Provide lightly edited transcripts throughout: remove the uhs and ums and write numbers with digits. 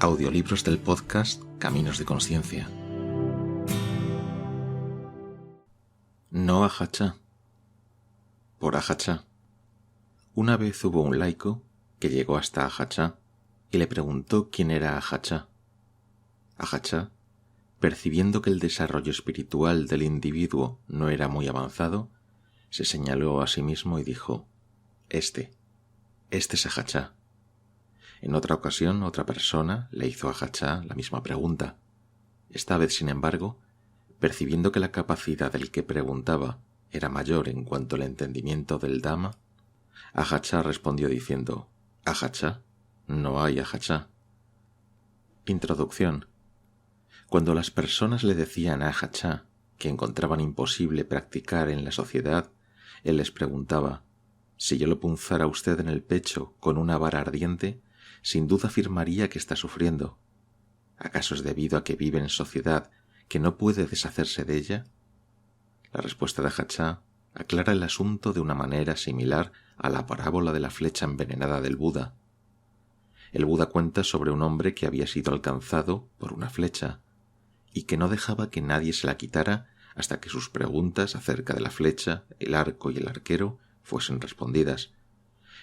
Audiolibros del podcast Caminos de Consciencia. No Ajacha. Por Ajacha. Una vez hubo un laico que llegó hasta Ajacha y le preguntó quién era Ajacha. Ajacha, percibiendo que el desarrollo espiritual del individuo no era muy avanzado, se señaló a sí mismo y dijo: Este es Ajacha. En otra ocasión, otra persona le hizo a Ajacha la misma pregunta. Esta vez, sin embargo, percibiendo que la capacidad del que preguntaba era mayor en cuanto al entendimiento del Dhamma, Ajacha respondió diciendo: Ajacha, no hay Ajacha. Introducción. Cuando las personas le decían a Ajacha que encontraban imposible practicar en la sociedad, él les preguntaba: si yo lo punzara a usted en el pecho con una vara ardiente, sin duda afirmaría que está sufriendo. ¿Acaso es debido a que vive en sociedad que no puede deshacerse de ella? La respuesta de Ajacha aclara el asunto de una manera similar a la parábola de la flecha envenenada del Buda. El Buda cuenta sobre un hombre que había sido alcanzado por una flecha y que no dejaba que nadie se la quitara hasta que sus preguntas acerca de la flecha, el arco y el arquero fuesen respondidas.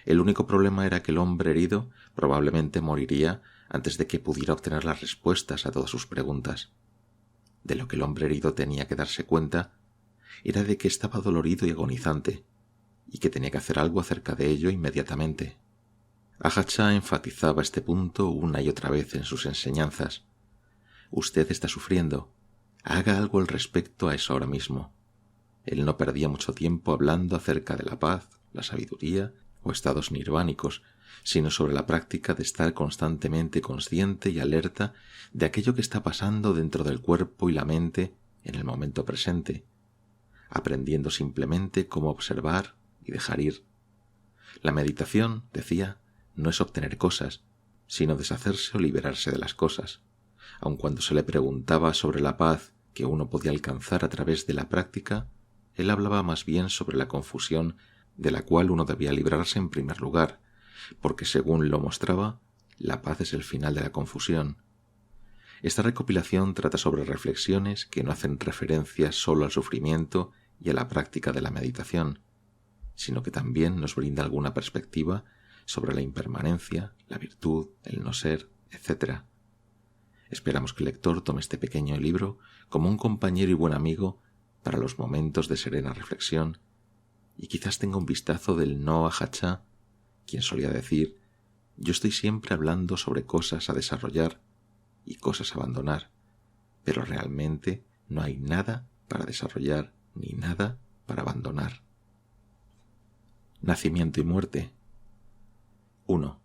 El único problema era que el hombre herido probablemente moriría antes de que pudiera obtener las respuestas a todas sus preguntas. De lo que el hombre herido tenía que darse cuenta era de que estaba dolorido y agonizante, y que tenía que hacer algo acerca de ello inmediatamente. Ajacha enfatizaba este punto una y otra vez en sus enseñanzas. Usted está sufriendo, haga algo al respecto a eso ahora mismo. Él no perdía mucho tiempo hablando acerca de la paz, la sabiduría o estados nirvánicos, sino sobre la práctica de estar constantemente consciente y alerta de aquello que está pasando dentro del cuerpo y la mente en el momento presente, aprendiendo simplemente cómo observar y dejar ir. La meditación, decía, no es obtener cosas, sino deshacerse o liberarse de las cosas. Aun cuando se le preguntaba sobre la paz que uno podía alcanzar a través de la práctica, él hablaba más bien sobre la confusión de la cual uno debía librarse en primer lugar, porque según lo mostraba, la paz es el final de la confusión. Esta recopilación trata sobre reflexiones que no hacen referencia solo al sufrimiento y a la práctica de la meditación, sino que también nos brinda alguna perspectiva sobre la impermanencia, la virtud, el no ser, etc. Esperamos que el lector tome este pequeño libro como un compañero y buen amigo para los momentos de serena reflexión, y quizás tenga un vistazo del no Ajacha, quien solía decir: yo estoy siempre hablando sobre cosas a desarrollar y cosas a abandonar, pero realmente no hay nada para desarrollar ni nada para abandonar. Nacimiento y muerte. 1.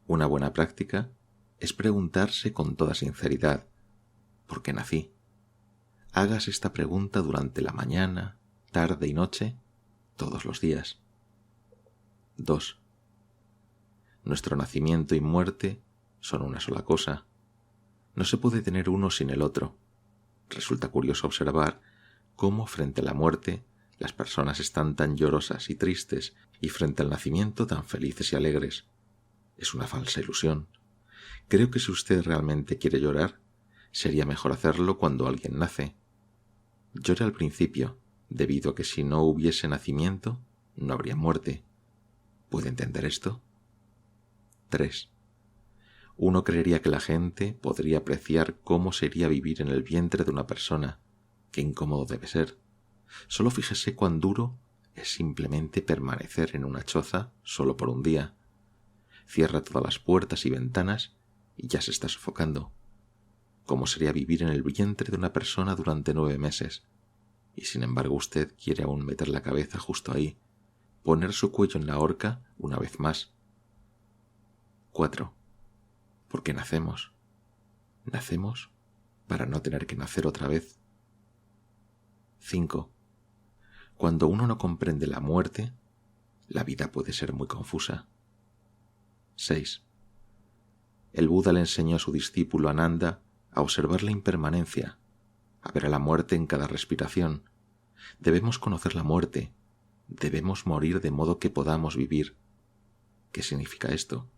Una buena práctica es preguntarse con toda sinceridad: ¿por qué nací? Hagas esta pregunta durante la mañana, tarde y noche, todos los días. 2. Nuestro nacimiento y muerte son una sola cosa. No se puede tener uno sin el otro. Resulta curioso observar cómo frente a la muerte las personas están tan llorosas y tristes y frente al nacimiento tan felices y alegres. Es una falsa ilusión. Creo que si usted realmente quiere llorar, sería mejor hacerlo cuando alguien nace. Llore al principio, debido a que si no hubiese nacimiento, no habría muerte. ¿Puede entender esto? 3. Uno creería que la gente podría apreciar cómo sería vivir en el vientre de una persona. Qué incómodo debe ser. Solo fíjese cuán duro es simplemente permanecer en una choza solo por un día. Cierra todas las puertas y ventanas y ya se está sofocando. ¿Cómo sería vivir en el vientre de una persona durante 9 meses? Y sin embargo usted quiere aún meter la cabeza justo ahí, poner su cuello en la horca una vez más. 4. ¿Por qué nacemos? Nacemos para no tener que nacer otra vez. 5. Cuando uno no comprende la muerte, la vida puede ser muy confusa. 6. El Buda le enseñó a su discípulo Ananda a observar la impermanencia, a ver a la muerte en cada respiración. Debemos conocer la muerte, debemos morir de modo que podamos vivir. ¿Qué significa esto?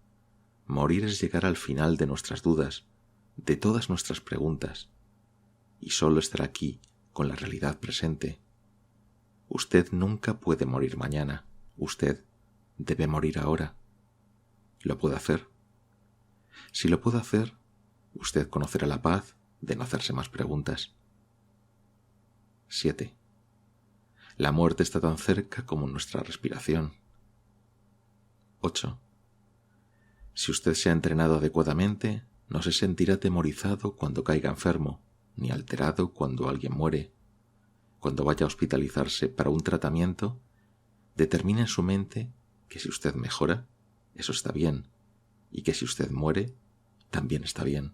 Morir es llegar al final de nuestras dudas, de todas nuestras preguntas, y solo estar aquí con la realidad presente. Usted nunca puede morir mañana, usted debe morir ahora. ¿Lo puede hacer? Si lo puede hacer, usted conocerá la paz de no hacerse más preguntas. 7. La muerte está tan cerca como nuestra respiración. 8. Si usted se ha entrenado adecuadamente, no se sentirá atemorizado cuando caiga enfermo, ni alterado cuando alguien muere. Cuando vaya a hospitalizarse para un tratamiento, determine en su mente que si usted mejora, eso está bien, y que si usted muere, también está bien.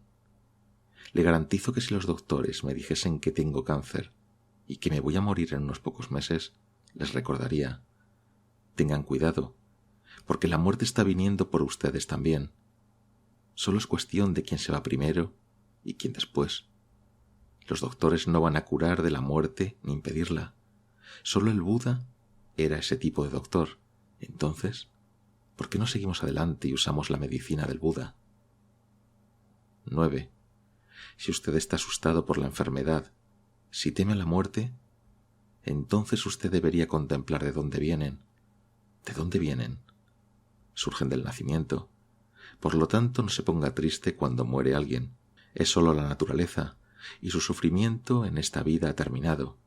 Le garantizo que si los doctores me dijesen que tengo cáncer y que me voy a morir en unos pocos meses, les recordaría: tengan cuidado, porque la muerte está viniendo por ustedes también. Solo es cuestión de quién se va primero y quién después. Los doctores no van a curar de la muerte ni impedirla. Solo el Buda era ese tipo de doctor. Entonces, ¿por qué no seguimos adelante y usamos la medicina del Buda? 9. Si usted está asustado por la enfermedad, si teme a la muerte, entonces usted debería contemplar de dónde vienen. ¿De dónde vienen? Surgen del nacimiento. Por lo tanto, no se ponga triste cuando muere alguien. Es solo la naturaleza, y su sufrimiento en esta vida ha terminado.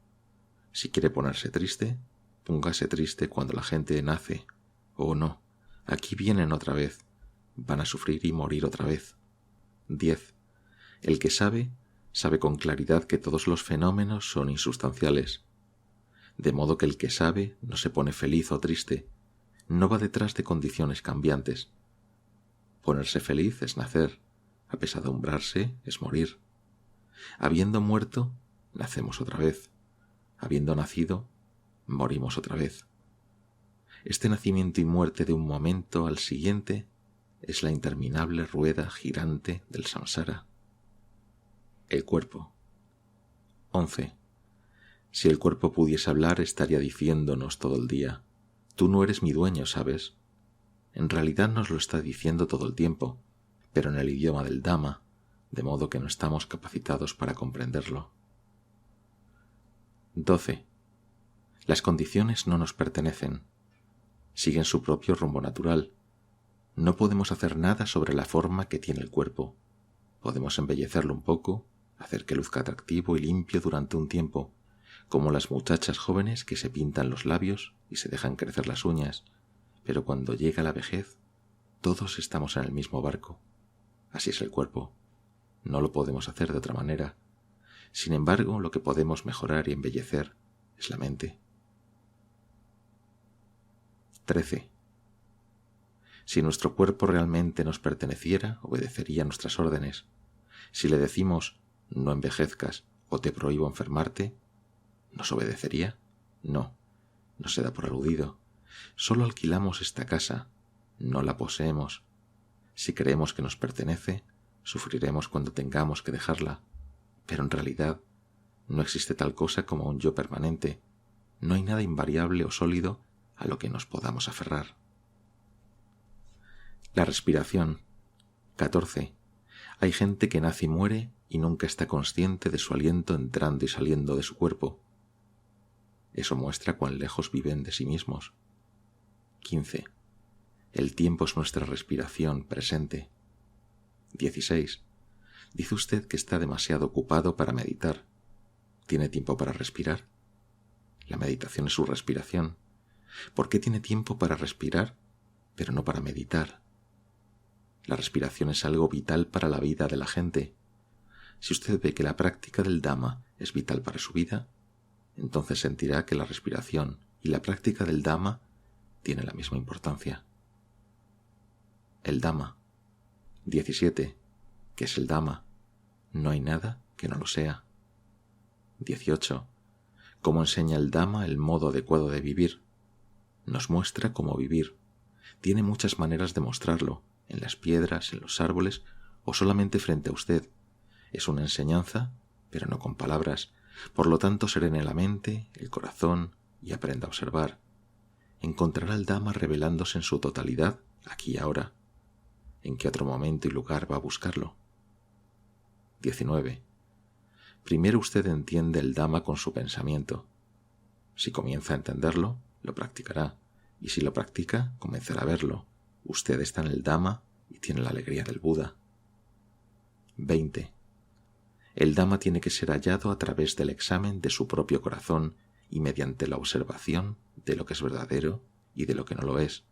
Si quiere ponerse triste, póngase triste cuando la gente nace. Oh no, aquí vienen otra vez. Van a sufrir y morir otra vez. 10. El que sabe, sabe con claridad que todos los fenómenos son insustanciales. De modo que el que sabe no se pone feliz o triste, no va detrás de condiciones cambiantes. Ponerse feliz es nacer, apesadumbrarse es morir. Habiendo muerto, nacemos otra vez. Habiendo nacido, morimos otra vez. Este nacimiento y muerte de un momento al siguiente es la interminable rueda girante del samsara. El cuerpo. 11. Si el cuerpo pudiese hablar, estaría diciéndonos todo el día: tú no eres mi dueño, ¿sabes? En realidad nos lo está diciendo todo el tiempo, pero en el idioma del Dhamma, de modo que no estamos capacitados para comprenderlo. 12. Las condiciones no nos pertenecen. Siguen su propio rumbo natural. No podemos hacer nada sobre la forma que tiene el cuerpo. Podemos embellecerlo un poco, hacer que luzca atractivo y limpio durante un tiempo, como las muchachas jóvenes que se pintan los labios y se dejan crecer las uñas, pero cuando llega la vejez, todos estamos en el mismo barco. Así es el cuerpo. No lo podemos hacer de otra manera. Sin embargo, lo que podemos mejorar y embellecer es la mente. 13. Si nuestro cuerpo realmente nos perteneciera, obedecería nuestras órdenes. Si le decimos: no envejezcas o te prohíbo enfermarte, ¿nos obedecería? No, no se da por aludido. Solo alquilamos esta casa, no la poseemos. Si creemos que nos pertenece, sufriremos cuando tengamos que dejarla, pero en realidad no existe tal cosa como un yo permanente. No hay nada invariable o sólido a lo que nos podamos aferrar. La respiración. 14. Hay gente que nace y muere y nunca está consciente de su aliento entrando y saliendo de su cuerpo. Eso muestra cuán lejos viven de sí mismos. 15. El tiempo es nuestra respiración presente. 16. Dice usted que está demasiado ocupado para meditar. ¿Tiene tiempo para respirar? La meditación es su respiración. ¿Por qué tiene tiempo para respirar, pero no para meditar? La respiración es algo vital para la vida de la gente. Si usted ve que la práctica del Dhamma es vital para su vida, entonces sentirá que la respiración y la práctica del Dhamma tienen la misma importancia. El Dhamma. 17. ¿Qué es el Dhamma? No hay nada que no lo sea. 18. ¿Cómo enseña el Dhamma el modo adecuado de vivir? Nos muestra cómo vivir. Tiene muchas maneras de mostrarlo, en las piedras, en los árboles o solamente frente a usted. Es una enseñanza, pero no con palabras. Por lo tanto, serene la mente, el corazón y aprenda a observar. Encontrará el Dhamma revelándose en su totalidad, aquí y ahora. ¿En qué otro momento y lugar va a buscarlo? 19. Primero usted entiende el Dhamma con su pensamiento. Si comienza a entenderlo, lo practicará, y si lo practica, comenzará a verlo. Usted está en el Dhamma y tiene la alegría del Buda. 20. El Dhamma tiene que ser hallado a través del examen de su propio corazón y mediante la observación de lo que es verdadero y de lo que no lo es,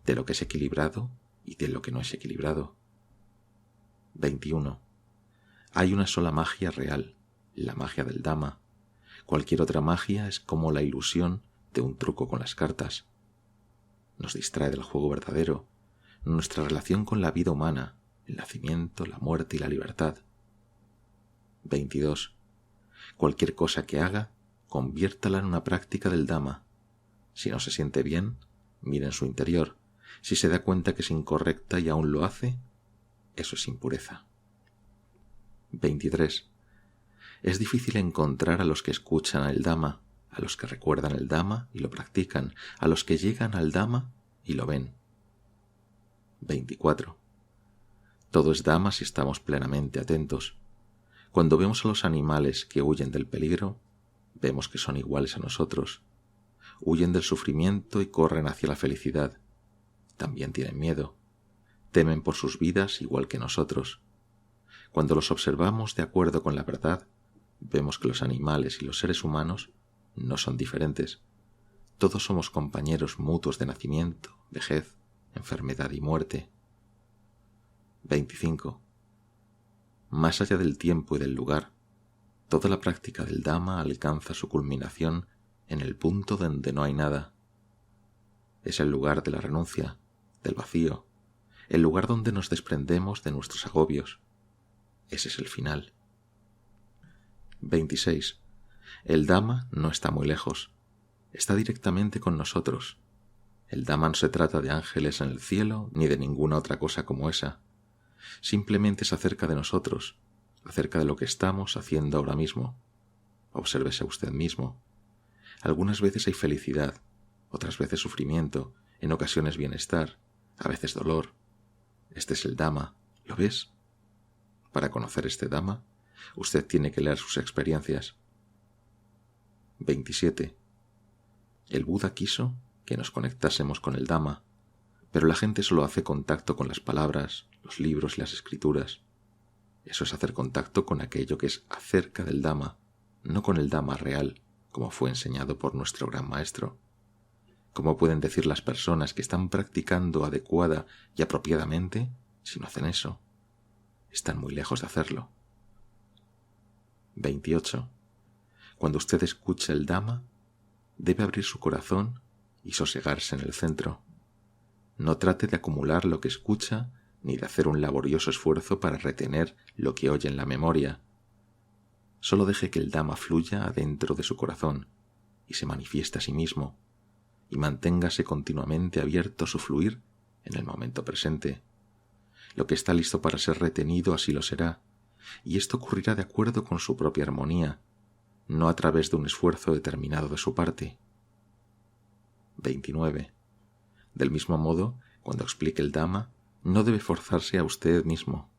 de lo que es equilibrado y de lo que no es equilibrado. 21. Hay una sola magia real, la magia del Dhamma. Cualquier otra magia es como la ilusión de un truco con las cartas. Nos distrae del juego verdadero, nuestra relación con la vida humana, el nacimiento, la muerte y la libertad. 22. Cualquier cosa que haga, conviértala en una práctica del Dhamma. Si no se siente bien, mire en su interior. Si se da cuenta que es incorrecta y aún lo hace, eso es impureza. 23. Es difícil encontrar a los que escuchan el Dhamma, a los que recuerdan el Dhamma y lo practican, a los que llegan al Dhamma y lo ven. 24. Todo es Dhamma si estamos plenamente atentos. Cuando vemos a los animales que huyen del peligro, vemos que son iguales a nosotros. Huyen del sufrimiento y corren hacia la felicidad. También tienen miedo. Temen por sus vidas igual que nosotros. Cuando los observamos de acuerdo con la verdad, vemos que los animales y los seres humanos no son diferentes. Todos somos compañeros mutuos de nacimiento, vejez, enfermedad y muerte. 25. Más allá del tiempo y del lugar, toda la práctica del Dhamma alcanza su culminación en el punto donde no hay nada. Es el lugar de la renuncia, del vacío, el lugar donde nos desprendemos de nuestros agobios. Ese es el final. 26. El Dhamma no está muy lejos, está directamente con nosotros. El Dhamma no se trata de ángeles en el cielo ni de ninguna otra cosa como esa. Simplemente es acerca de nosotros, acerca de lo que estamos haciendo ahora mismo. Obsérvese a usted mismo. Algunas veces hay felicidad, otras veces sufrimiento, en ocasiones bienestar, a veces dolor. Este es el Dhamma, ¿lo ves? Para conocer este Dhamma, usted tiene que leer sus experiencias. 27. El Buda quiso que nos conectásemos con el Dhamma, pero la gente solo hace contacto con las palabras, los libros y las escrituras. Eso es hacer contacto con aquello que es acerca del Dhamma, no con el Dhamma real, como fue enseñado por nuestro gran maestro. ¿Cómo pueden decir las personas que están practicando adecuada y apropiadamente si no hacen eso? Están muy lejos de hacerlo. 28. Cuando usted escucha el Dhamma, debe abrir su corazón y sosegarse en el centro. No trate de acumular lo que escucha ni de hacer un laborioso esfuerzo para retener lo que oye en la memoria. Solo deje que el Dhamma fluya adentro de su corazón y se manifieste a sí mismo, y manténgase continuamente abierto a su fluir en el momento presente. Lo que está listo para ser retenido así lo será, y esto ocurrirá de acuerdo con su propia armonía, no a través de un esfuerzo determinado de su parte. 29. Del mismo modo, cuando explique el Dhamma, no debe forzarse a usted mismo.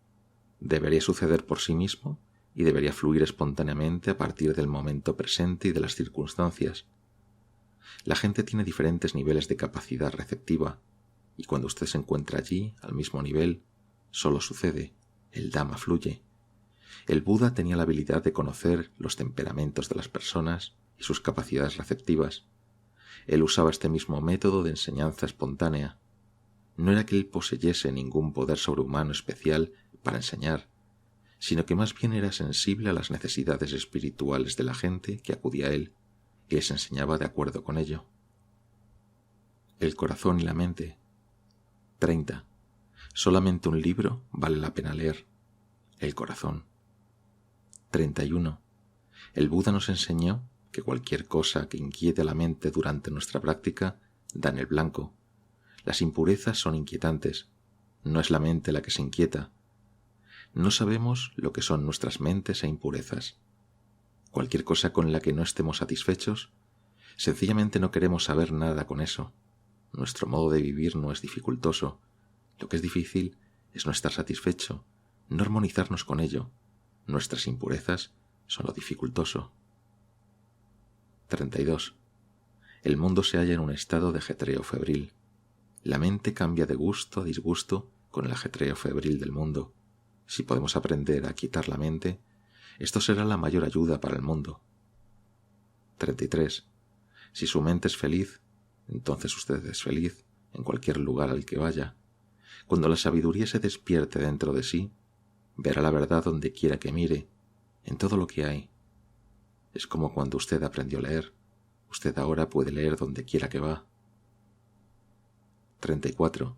Debería suceder por sí mismo y debería fluir espontáneamente a partir del momento presente y de las circunstancias. La gente tiene diferentes niveles de capacidad receptiva, y cuando usted se encuentra allí, al mismo nivel, solo sucede, el Dhamma fluye. El Buda tenía la habilidad de conocer los temperamentos de las personas y sus capacidades receptivas. Él usaba este mismo método de enseñanza espontánea. No era que él poseyese ningún poder sobrehumano especial para enseñar, sino que más bien era sensible a las necesidades espirituales de la gente que acudía a él y les enseñaba de acuerdo con ello. El corazón y la mente. 30. Solamente un libro vale la pena leer. El corazón. 31. El Buda nos enseñó que cualquier cosa que inquiete a la mente durante nuestra práctica da en el blanco. Las impurezas son inquietantes. No es la mente la que se inquieta. No sabemos lo que son nuestras mentes e impurezas. Cualquier cosa con la que no estemos satisfechos, sencillamente no queremos saber nada con eso. Nuestro modo de vivir no es dificultoso. Lo que es difícil es no estar satisfecho, no armonizarnos con ello. Nuestras impurezas son lo dificultoso. 32. El mundo se halla en un estado de ajetreo febril. La mente cambia de gusto a disgusto con el ajetreo febril del mundo. Si podemos aprender a quitar la mente, esto será la mayor ayuda para el mundo. 33. Si su mente es feliz, entonces usted es feliz en cualquier lugar al que vaya. Cuando la sabiduría se despierte dentro de sí, verá la verdad donde quiera que mire, en todo lo que hay. Es como cuando usted aprendió a leer. Usted ahora puede leer donde quiera que va. 34.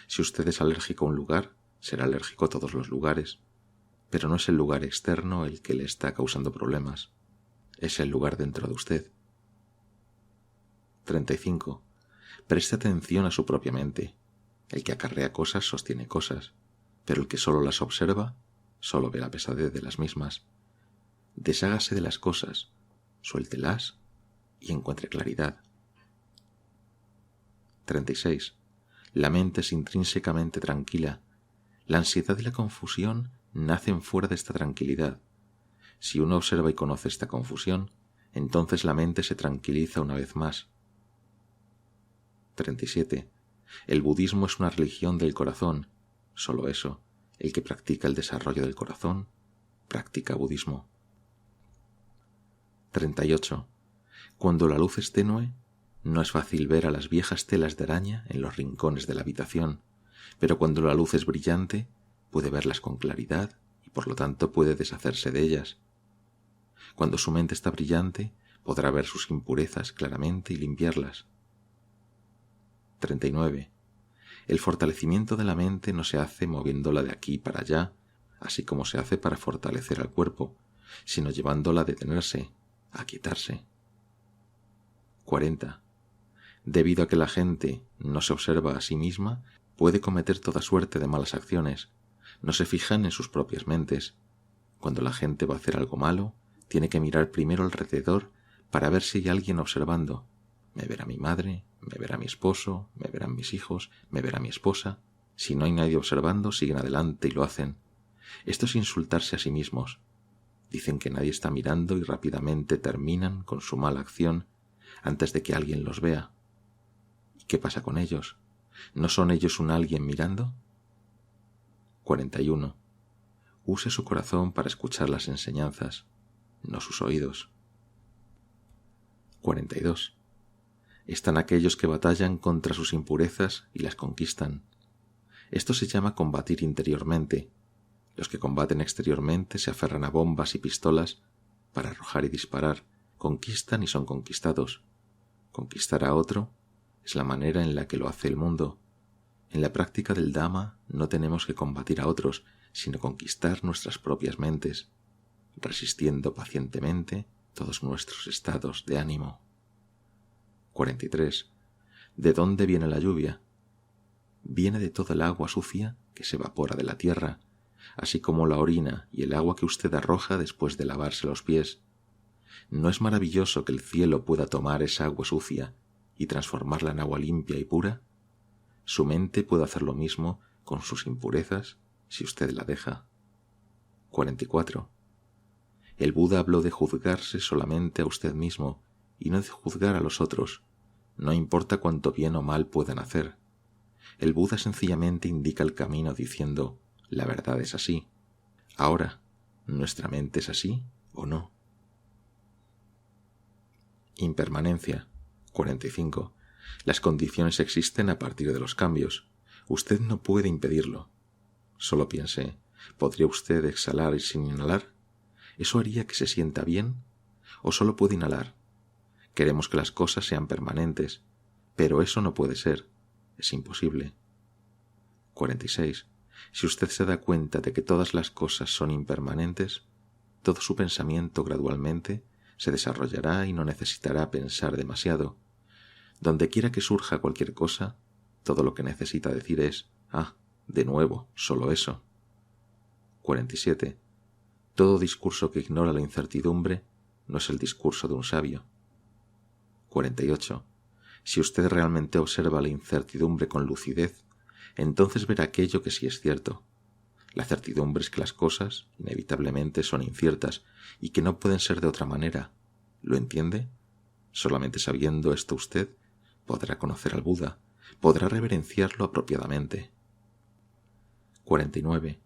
Si usted es alérgico a un lugar, será alérgico a todos los lugares, pero no es el lugar externo el que le está causando problemas, es el lugar dentro de usted. 35. Preste atención a su propia mente. El que acarrea cosas sostiene cosas, pero el que solo las observa, solo ve la pesadez de las mismas. Deshágase de las cosas, suéltelas y encuentre claridad. 36. La mente es intrínsecamente tranquila. La ansiedad y la confusión nacen fuera de esta tranquilidad. Si uno observa y conoce esta confusión, entonces la mente se tranquiliza una vez más. 37. El budismo es una religión del corazón. Solo eso, el que practica el desarrollo del corazón, practica budismo. 38. Cuando la luz es tenue, no es fácil ver a las viejas telas de araña en los rincones de la habitación, pero cuando la luz es brillante, puede verlas con claridad y por lo tanto puede deshacerse de ellas. Cuando su mente está brillante, podrá ver sus impurezas claramente y limpiarlas. 39. El fortalecimiento de la mente no se hace moviéndola de aquí para allá, así como se hace para fortalecer al cuerpo, sino llevándola a detenerse, a quietarse. 40. Debido a que la gente no se observa a sí misma, puede cometer toda suerte de malas acciones. No se fijan en sus propias mentes. Cuando la gente va a hacer algo malo, tiene que mirar primero alrededor para ver si hay alguien observando. Me verá mi madre, me verá mi esposo, me verán mis hijos, me verá mi esposa. Si no hay nadie observando, siguen adelante y lo hacen. Esto es insultarse a sí mismos. Dicen que nadie está mirando y rápidamente terminan con su mala acción antes de que alguien los vea. ¿Y qué pasa con ellos? ¿No son ellos un alguien mirando? 41. Use su corazón para escuchar las enseñanzas, no sus oídos. 42. Están aquellos que batallan contra sus impurezas y las conquistan. Esto se llama combatir interiormente. Los que combaten exteriormente se aferran a bombas y pistolas para arrojar y disparar, conquistan y son conquistados. Conquistar a otro es la manera en la que lo hace el mundo. En la práctica del Dhamma no tenemos que combatir a otros, sino conquistar nuestras propias mentes, resistiendo pacientemente todos nuestros estados de ánimo. 43. ¿De dónde viene la lluvia? Viene de toda el agua sucia que se evapora de la tierra, así como la orina y el agua que usted arroja después de lavarse los pies. ¿No es maravilloso que el cielo pueda tomar esa agua sucia y transformarla en agua limpia y pura? Su mente puede hacer lo mismo con sus impurezas si usted la deja. 44. El Buda habló de juzgarse solamente a usted mismo y no de juzgar a los otros, no importa cuánto bien o mal puedan hacer. El Buda sencillamente indica el camino diciendo, la verdad es así. Ahora, ¿nuestra mente es así o no? Impermanencia. 45. Las condiciones existen a partir de los cambios. Usted no puede impedirlo. Solo piense, ¿podría usted exhalar sin inhalar? ¿Eso haría que se sienta bien? ¿O solo puede inhalar? Queremos que las cosas sean permanentes, pero eso no puede ser. Es imposible. 46. Si usted se da cuenta de que todas las cosas son impermanentes, todo su pensamiento gradualmente se desarrollará y no necesitará pensar demasiado. Donde quiera que surja cualquier cosa, todo lo que necesita decir es, de nuevo, solo eso. 47. Todo discurso que ignora la incertidumbre no es el discurso de un sabio. 48. Si usted realmente observa la incertidumbre con lucidez, entonces verá aquello que sí es cierto. La certidumbre es que las cosas, inevitablemente, son inciertas y que no pueden ser de otra manera. ¿Lo entiende? Solamente sabiendo esto usted podrá conocer al Buda, podrá reverenciarlo apropiadamente. 49.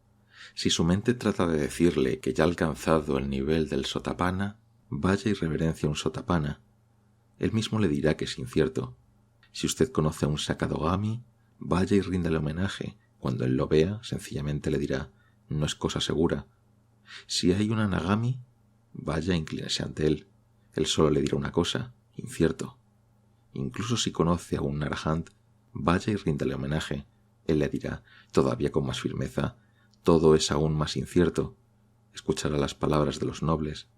Si su mente trata de decirle que ya ha alcanzado el nivel del Sotapanna, vaya y reverencia un Sotapanna. Él mismo le dirá que es incierto. Si usted conoce a un Sakadogami, vaya y ríndale homenaje. Cuando él lo vea, sencillamente le dirá, no es cosa segura. Si hay un Anagami, vaya e inclínese ante él. Él solo le dirá una cosa, incierto. Incluso si conoce a un Arahant, vaya y ríndale homenaje. Él le dirá, todavía con más firmeza, todo es aún más incierto. Escuchará las palabras de los nobles.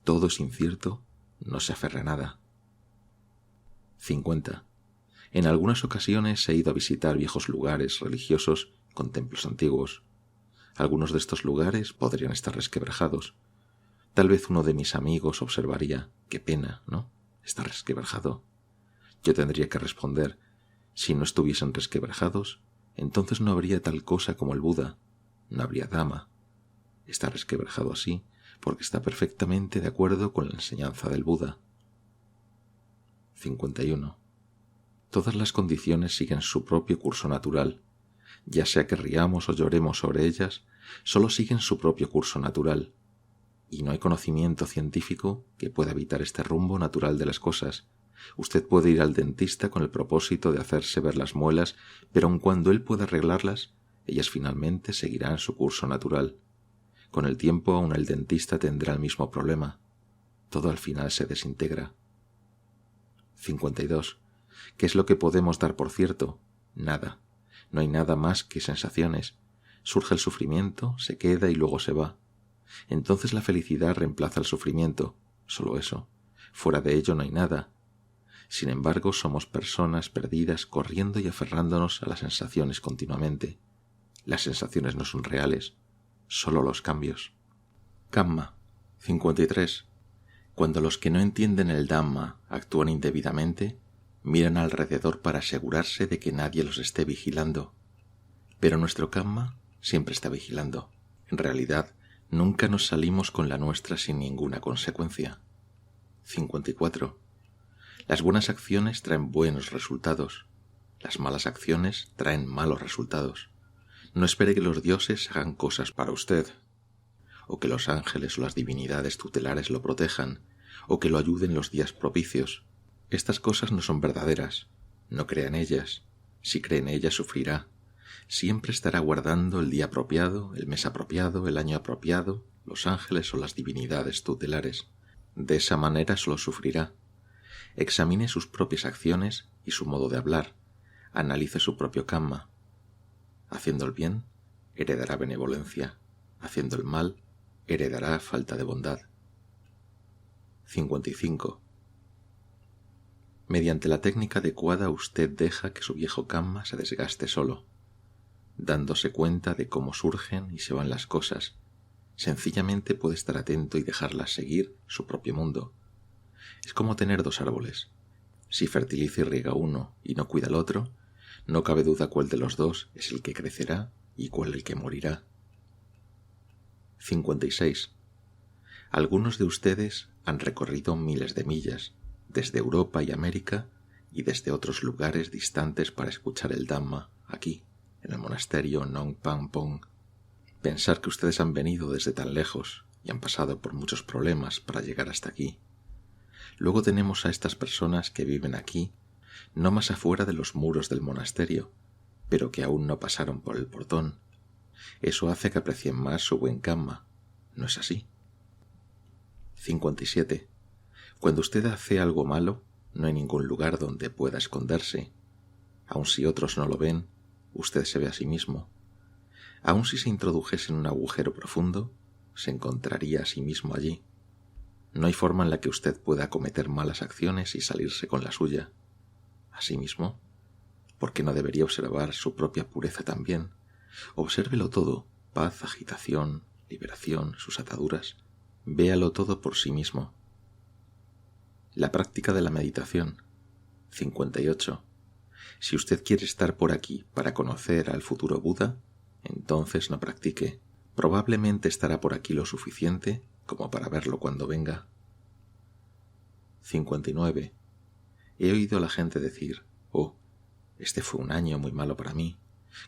Todo es incierto, no se aferre a nada. 50. En algunas ocasiones he ido a visitar viejos lugares religiosos con templos antiguos. Algunos de estos lugares podrían estar resquebrajados. Tal vez uno de mis amigos observaría, qué pena, ¿no? Está resquebrajado. Yo tendría que responder, si no estuviesen resquebrajados, entonces no habría tal cosa como el Buda, no habría Dhamma. Está resquebrajado así porque está perfectamente de acuerdo con la enseñanza del Buda. 51. Todas las condiciones siguen su propio curso natural. Ya sea que riamos o lloremos sobre ellas, solo siguen su propio curso natural. Y no hay conocimiento científico que pueda evitar este rumbo natural de las cosas. Usted puede ir al dentista con el propósito de hacerse ver las muelas, pero aun cuando él pueda arreglarlas, ellas finalmente seguirán su curso natural. Con el tiempo aún el dentista tendrá el mismo problema. Todo al final se desintegra. 52. ¿Qué es lo que podemos dar por cierto? Nada. No hay nada más que sensaciones. Surge el sufrimiento, se queda y luego se va. Entonces la felicidad reemplaza el sufrimiento. Solo eso. Fuera de ello no hay nada. Sin embargo, somos personas perdidas corriendo y aferrándonos a las sensaciones continuamente. Las sensaciones no son reales, solo los cambios. Kamma. 53. Cuando los que no entienden el Dhamma actúan indebidamente, miran alrededor para asegurarse de que nadie los esté vigilando. Pero nuestro Kamma siempre está vigilando. En realidad, nunca nos salimos con la nuestra sin ninguna consecuencia. 54. Las buenas acciones traen buenos resultados. Las malas acciones traen malos resultados. No espere que los dioses hagan cosas para usted, o que los ángeles o las divinidades tutelares lo protejan, o que lo ayuden en los días propicios. Estas cosas no son verdaderas. No crea en ellas. Si cree en ellas, sufrirá. Siempre estará guardando el día apropiado, el mes apropiado, el año apropiado, los ángeles o las divinidades tutelares. De esa manera solo sufrirá. Examine sus propias acciones y su modo de hablar. Analice su propio Kamma. Haciendo el bien, heredará benevolencia. Haciendo el mal, heredará falta de bondad. 55. Mediante la técnica adecuada usted deja que su viejo Kamma se desgaste solo, dándose cuenta de cómo surgen y se van las cosas. Sencillamente puede estar atento y dejarlas seguir su propio mundo. Es como tener dos árboles. Si fertiliza y riega uno y no cuida el otro, no cabe duda cuál de los dos es el que crecerá y cuál el que morirá. 56. Algunos de ustedes han recorrido miles de millas, desde Europa y América y desde otros lugares distantes para escuchar el Dhamma aquí, en el monasterio Nong Pang Pong. Pensar que ustedes han venido desde tan lejos y han pasado por muchos problemas para llegar hasta aquí. Luego tenemos a estas personas que viven aquí, no más afuera de los muros del monasterio, pero que aún no pasaron por el portón. Eso hace que aprecien más su buen Kamma, ¿no es así? 57. Cuando usted hace algo malo, no hay ningún lugar donde pueda esconderse. Aun si otros no lo ven, usted se ve a sí mismo. Aun si se introdujese en un agujero profundo, se encontraría a sí mismo allí. No hay forma en la que usted pueda cometer malas acciones y salirse con la suya. Asimismo, ¿por qué no debería observar su propia pureza también? Obsérvelo todo, paz, agitación, liberación, sus ataduras. Véalo todo por sí mismo. La práctica de la meditación. 58. Si usted quiere estar por aquí para conocer al futuro Buda, entonces no practique. Probablemente estará por aquí lo suficiente como para verlo cuando venga. 59. He oído a la gente decir: «Oh, este fue un año muy malo para mí».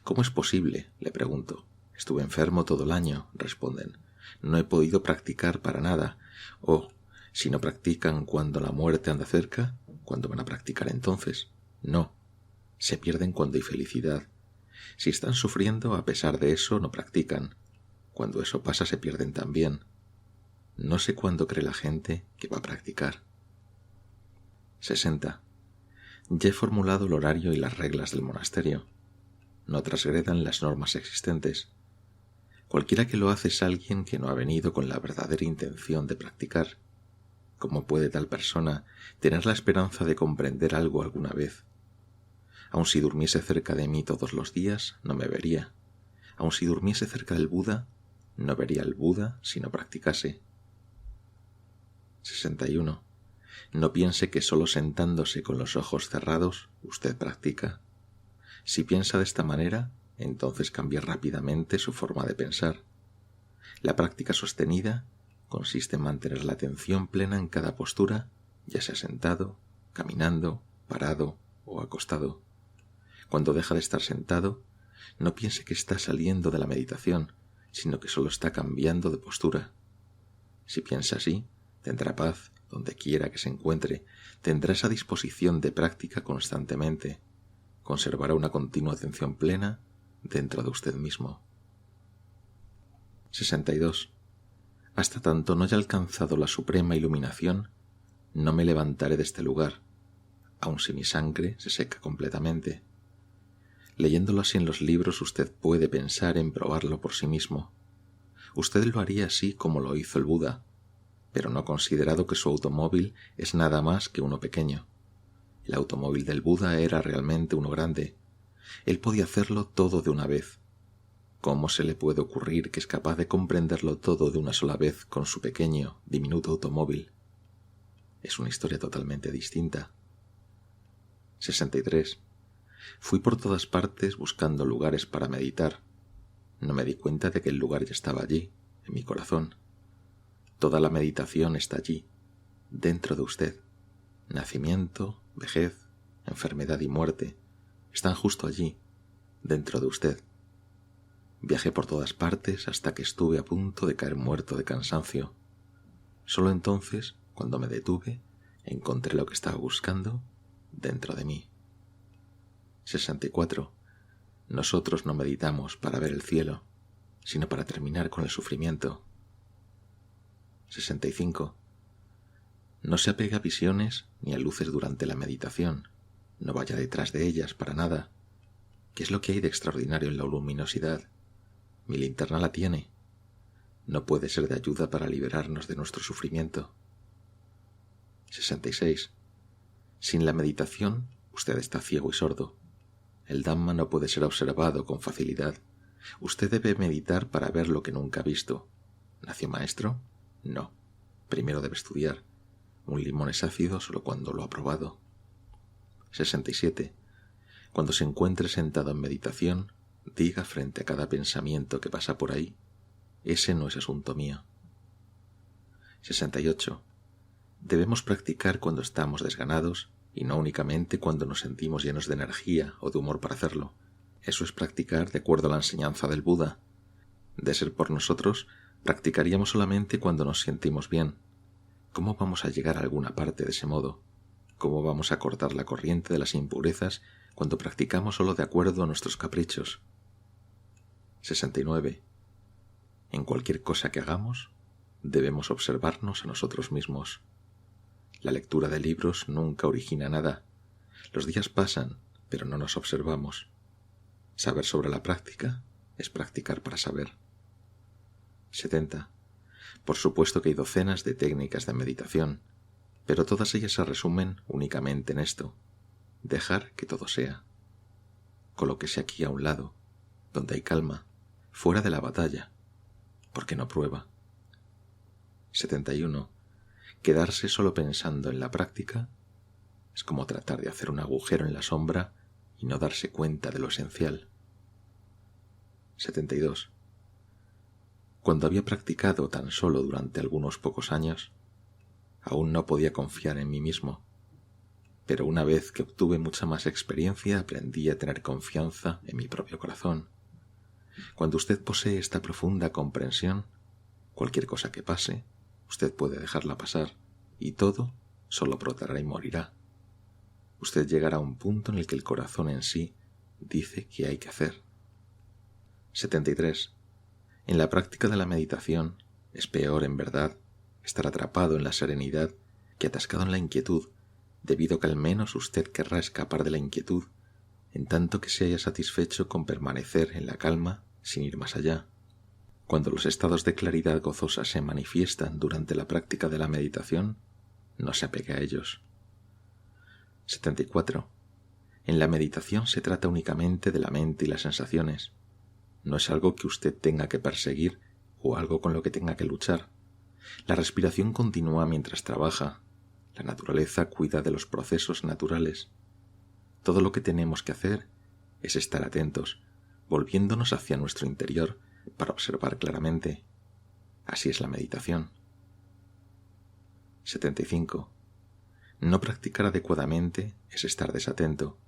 «¿Cómo es posible?», le pregunto. «Estuve enfermo todo el año», responden. «No he podido practicar para nada». «Oh, si no practican cuando la muerte anda cerca, ¿cuándo van a practicar entonces?». «No, se pierden cuando hay felicidad. Si están sufriendo, a pesar de eso, no practican. Cuando eso pasa, se pierden también. No sé cuándo cree la gente que va a practicar». 60. Ya he formulado el horario y las reglas del monasterio. No transgredan las normas existentes. Cualquiera que lo hace es alguien que no ha venido con la verdadera intención de practicar. ¿Cómo puede tal persona tener la esperanza de comprender algo alguna vez? Aun si durmiese cerca de mí todos los días, no me vería. Aun si durmiese cerca del Buda, no vería al Buda si no practicase. 61. No piense que solo sentándose con los ojos cerrados usted practica. Si piensa de esta manera, entonces cambia rápidamente su forma de pensar. La práctica sostenida consiste en mantener la atención plena en cada postura, ya sea sentado, caminando, parado o acostado. Cuando deja de estar sentado, no piense que está saliendo de la meditación, sino que solo está cambiando de postura. Si piensa así, tendrá paz donde quiera que se encuentre, tendrá esa disposición de práctica constantemente, conservará una continua atención plena dentro de usted mismo. 62. Hasta tanto no haya alcanzado la suprema iluminación, no me levantaré de este lugar, aun si mi sangre se seca completamente. Leyéndolo así en los libros, usted puede pensar en probarlo por sí mismo. Usted lo haría así como lo hizo el Buda, pero no ha considerado que su automóvil es nada más que uno pequeño. El automóvil del Buda era realmente uno grande. Él podía hacerlo todo de una vez. ¿Cómo se le puede ocurrir que es capaz de comprenderlo todo de una sola vez con su pequeño, diminuto automóvil? Es una historia totalmente distinta. 63. Fui por todas partes buscando lugares para meditar. No me di cuenta de que el lugar ya estaba allí, en mi corazón. Toda la meditación está allí, dentro de usted. Nacimiento, vejez, enfermedad y muerte están justo allí, dentro de usted. Viajé por todas partes hasta que estuve a punto de caer muerto de cansancio. Solo entonces, cuando me detuve, encontré lo que estaba buscando dentro de mí. 64. Nosotros no meditamos para ver el cielo, sino para terminar con el sufrimiento. 65. No se apegue a visiones ni a luces durante la meditación. No vaya detrás de ellas para nada. ¿Qué es lo que hay de extraordinario en la luminosidad? Mi linterna la tiene. No puede ser de ayuda para liberarnos de nuestro sufrimiento. 66. Sin la meditación, usted está ciego y sordo. El Dhamma no puede ser observado con facilidad. Usted debe meditar para ver lo que nunca ha visto. ¿Nació maestro? No. Primero debe estudiar. Un limón es ácido solo cuando lo ha probado. 67. Cuando se encuentre sentado en meditación, diga frente a cada pensamiento que pasa por ahí: ese no es asunto mío. 68. Debemos practicar cuando estamos desganados y no únicamente cuando nos sentimos llenos de energía o de humor para hacerlo. Eso es practicar de acuerdo a la enseñanza del Buda. De ser por nosotros, practicaríamos solamente cuando nos sentimos bien. ¿Cómo vamos a llegar a alguna parte de ese modo? ¿Cómo vamos a cortar la corriente de las impurezas cuando practicamos solo de acuerdo a nuestros caprichos? 69. En cualquier cosa que hagamos, debemos observarnos a nosotros mismos. La lectura de libros nunca origina nada. Los días pasan, pero no nos observamos. Saber sobre la práctica es practicar para saber. 70. Por supuesto que hay docenas de técnicas de meditación, pero todas ellas se resumen únicamente en esto: dejar que todo sea. Colóquese aquí a un lado, donde hay calma, fuera de la batalla. ¿Por qué no prueba? 71. Quedarse solo pensando en la práctica es como tratar de hacer un agujero en la sombra y no darse cuenta de lo esencial. 72. Cuando había practicado tan solo durante algunos pocos años, aún no podía confiar en mí mismo, pero una vez que obtuve mucha más experiencia aprendí a tener confianza en mi propio corazón. Cuando usted posee esta profunda comprensión, cualquier cosa que pase, usted puede dejarla pasar, y todo solo brotará y morirá. Usted llegará a un punto en el que el corazón en sí dice qué hay que hacer. 73. En la práctica de la meditación es peor, en verdad, estar atrapado en la serenidad que atascado en la inquietud, debido a que al menos usted querrá escapar de la inquietud, en tanto que se haya satisfecho con permanecer en la calma sin ir más allá. Cuando los estados de claridad gozosa se manifiestan durante la práctica de la meditación, no se apegue a ellos. 74. En la meditación se trata únicamente de la mente y las sensaciones. No es algo que usted tenga que perseguir o algo con lo que tenga que luchar. La respiración continúa mientras trabaja. La naturaleza cuida de los procesos naturales. Todo lo que tenemos que hacer es estar atentos, volviéndonos hacia nuestro interior para observar claramente. Así es la meditación. 75. No practicar adecuadamente es estar desatento.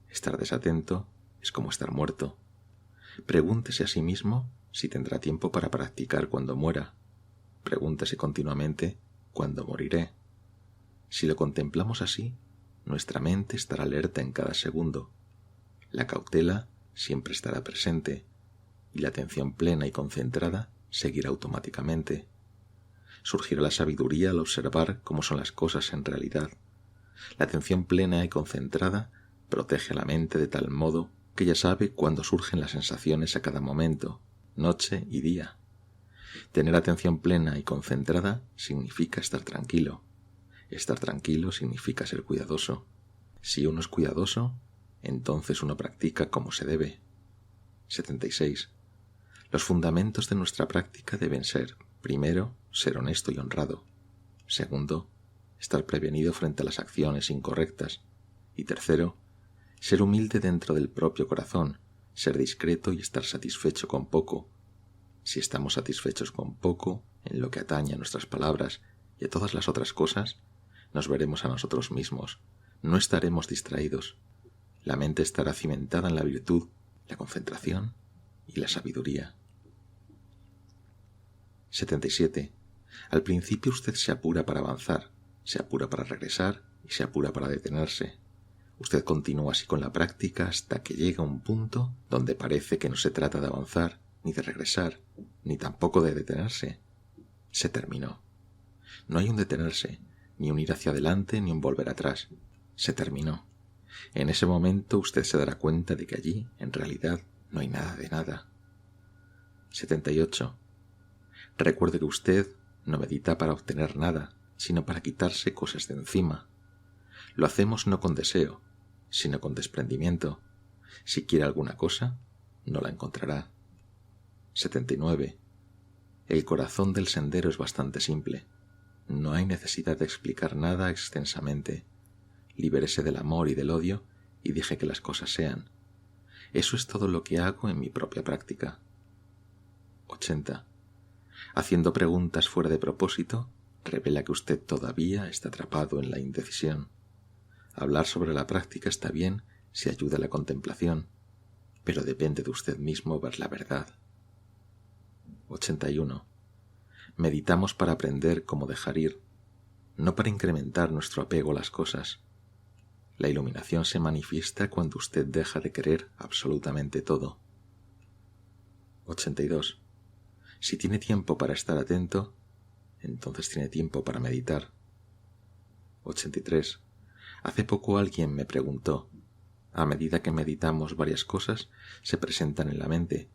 Estar desatento es como estar muerto. Pregúntese a sí mismo si tendrá tiempo para practicar cuando muera. Pregúntese continuamente ¿cuándo moriré? Si lo contemplamos así, nuestra mente estará alerta en cada segundo. La cautela siempre estará presente y la atención plena y concentrada seguirá automáticamente. Surgirá la sabiduría al observar cómo son las cosas en realidad. La atención plena y concentrada protege a la mente de tal modo que ya sabe cuándo surgen las sensaciones a cada momento, noche y día. Tener atención plena y concentrada significa estar tranquilo. Estar tranquilo significa ser cuidadoso. Si uno es cuidadoso, entonces uno practica como se debe. 76. Los fundamentos de nuestra práctica deben ser, primero, ser honesto y honrado. Segundo, estar prevenido frente a las acciones incorrectas. Y tercero, ser humilde dentro del propio corazón, ser discreto y estar satisfecho con poco. Si estamos satisfechos con poco, en lo que atañe a nuestras palabras y a todas las otras cosas, nos veremos a nosotros mismos, no estaremos distraídos. La mente estará cimentada en la virtud, la concentración y la sabiduría. 77. Al principio usted se apura para avanzar, se apura para regresar y se apura para detenerse. Usted continúa así con la práctica hasta que llega a un punto donde parece que no se trata de avanzar, ni de regresar, ni tampoco de detenerse. Se terminó. No hay un detenerse, ni un ir hacia adelante, ni un volver atrás. Se terminó. En ese momento usted se dará cuenta de que allí, en realidad, no hay nada de nada. 78. Recuerde que usted no medita para obtener nada, sino para quitarse cosas de encima. Lo hacemos no con deseo, sino con desprendimiento. Si quiere alguna cosa, no la encontrará. 79. El corazón del sendero es bastante simple. No hay necesidad de explicar nada extensamente. Libérese del amor y del odio y deje que las cosas sean. Eso es todo lo que hago en mi propia práctica. 80. Haciendo preguntas fuera de propósito, revela que usted todavía está atrapado en la indecisión. Hablar sobre la práctica está bien si ayuda a la contemplación, pero depende de usted mismo ver la verdad. 81. Meditamos para aprender cómo dejar ir, no para incrementar nuestro apego a las cosas. La iluminación se manifiesta cuando usted deja de querer absolutamente todo. 82. Si tiene tiempo para estar atento, entonces tiene tiempo para meditar. 83. Hace poco alguien me preguntó, a medida que meditamos varias cosas se presentan en la mente,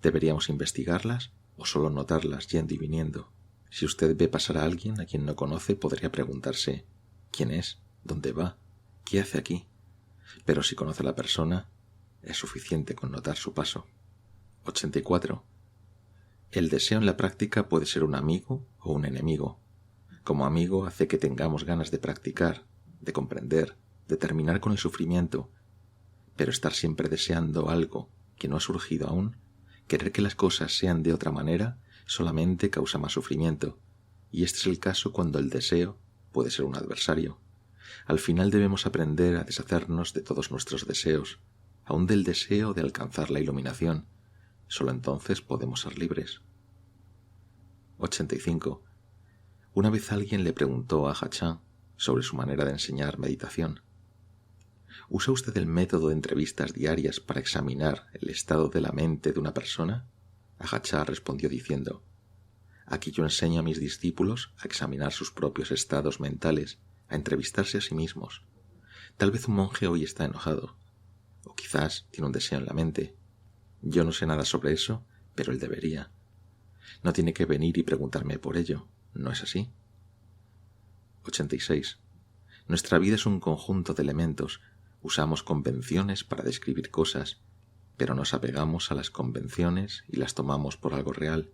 ¿deberíamos investigarlas o solo notarlas yendo y viniendo? Si usted ve pasar a alguien a quien no conoce, podría preguntarse, ¿quién es? ¿Dónde va? ¿Qué hace aquí? Pero si conoce a la persona, es suficiente con notar su paso. 84. El deseo en la práctica puede ser un amigo o un enemigo. Como amigo hace que tengamos ganas de practicar, de comprender, de terminar con el sufrimiento, pero estar siempre deseando algo que no ha surgido aún, querer que las cosas sean de otra manera, solamente causa más sufrimiento, y este es el caso cuando el deseo puede ser un adversario. Al final debemos aprender a deshacernos de todos nuestros deseos, aun del deseo de alcanzar la iluminación. Solo entonces podemos ser libres. 85. Una vez alguien le preguntó a Hachán sobre su manera de enseñar meditación. ¿Usa usted el método de entrevistas diarias para examinar el estado de la mente de una persona? Hachán respondió diciendo: aquí yo enseño a mis discípulos a examinar sus propios estados mentales, a entrevistarse a sí mismos. Tal vez un monje hoy está enojado, o quizás tiene un deseo en la mente. Yo no sé nada sobre eso, pero él debería. No tiene que venir y preguntarme por ello, ¿no es así? 86. Nuestra vida es un conjunto de elementos. Usamos convenciones para describir cosas, pero nos apegamos a las convenciones y las tomamos por algo real.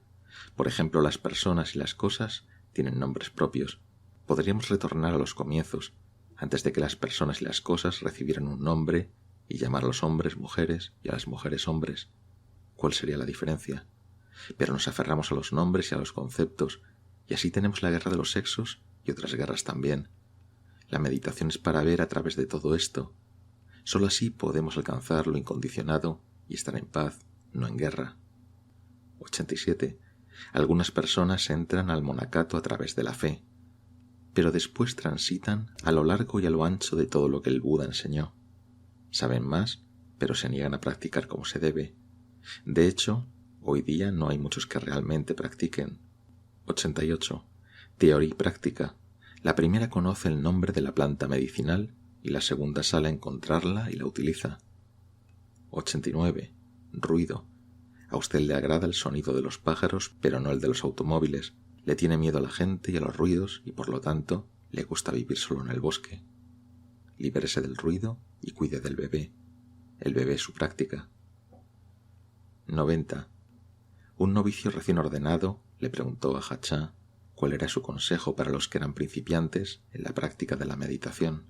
Por ejemplo, las personas y las cosas tienen nombres propios. Podríamos retornar a los comienzos, antes de que las personas y las cosas recibieran un nombre, y llamar a los hombres mujeres y a las mujeres hombres. ¿Cuál sería la diferencia? Pero nos aferramos a los nombres y a los conceptos, y así tenemos la guerra de los sexos y otras guerras también. La meditación es para ver a través de todo esto. Solo así podemos alcanzar lo incondicionado y estar en paz, no en guerra. 87. Algunas personas entran al monacato a través de la fe, pero después transitan a lo largo y a lo ancho de todo lo que el Buda enseñó. Saben más, pero se niegan a practicar como se debe. De hecho, hoy día no hay muchos que realmente practiquen. 88. Teoría y práctica. La primera conoce el nombre de la planta medicinal y la segunda sale a encontrarla y la utiliza. 89. Ruido. A usted le agrada el sonido de los pájaros, pero no el de los automóviles. Le tiene miedo a la gente y a los ruidos y por lo tanto le gusta vivir solo en el bosque. Libérese del ruido y cuide del bebé. El bebé es su práctica. 90. Un novicio recién ordenado le preguntó a Hachá cuál era su consejo para los que eran principiantes en la práctica de la meditación.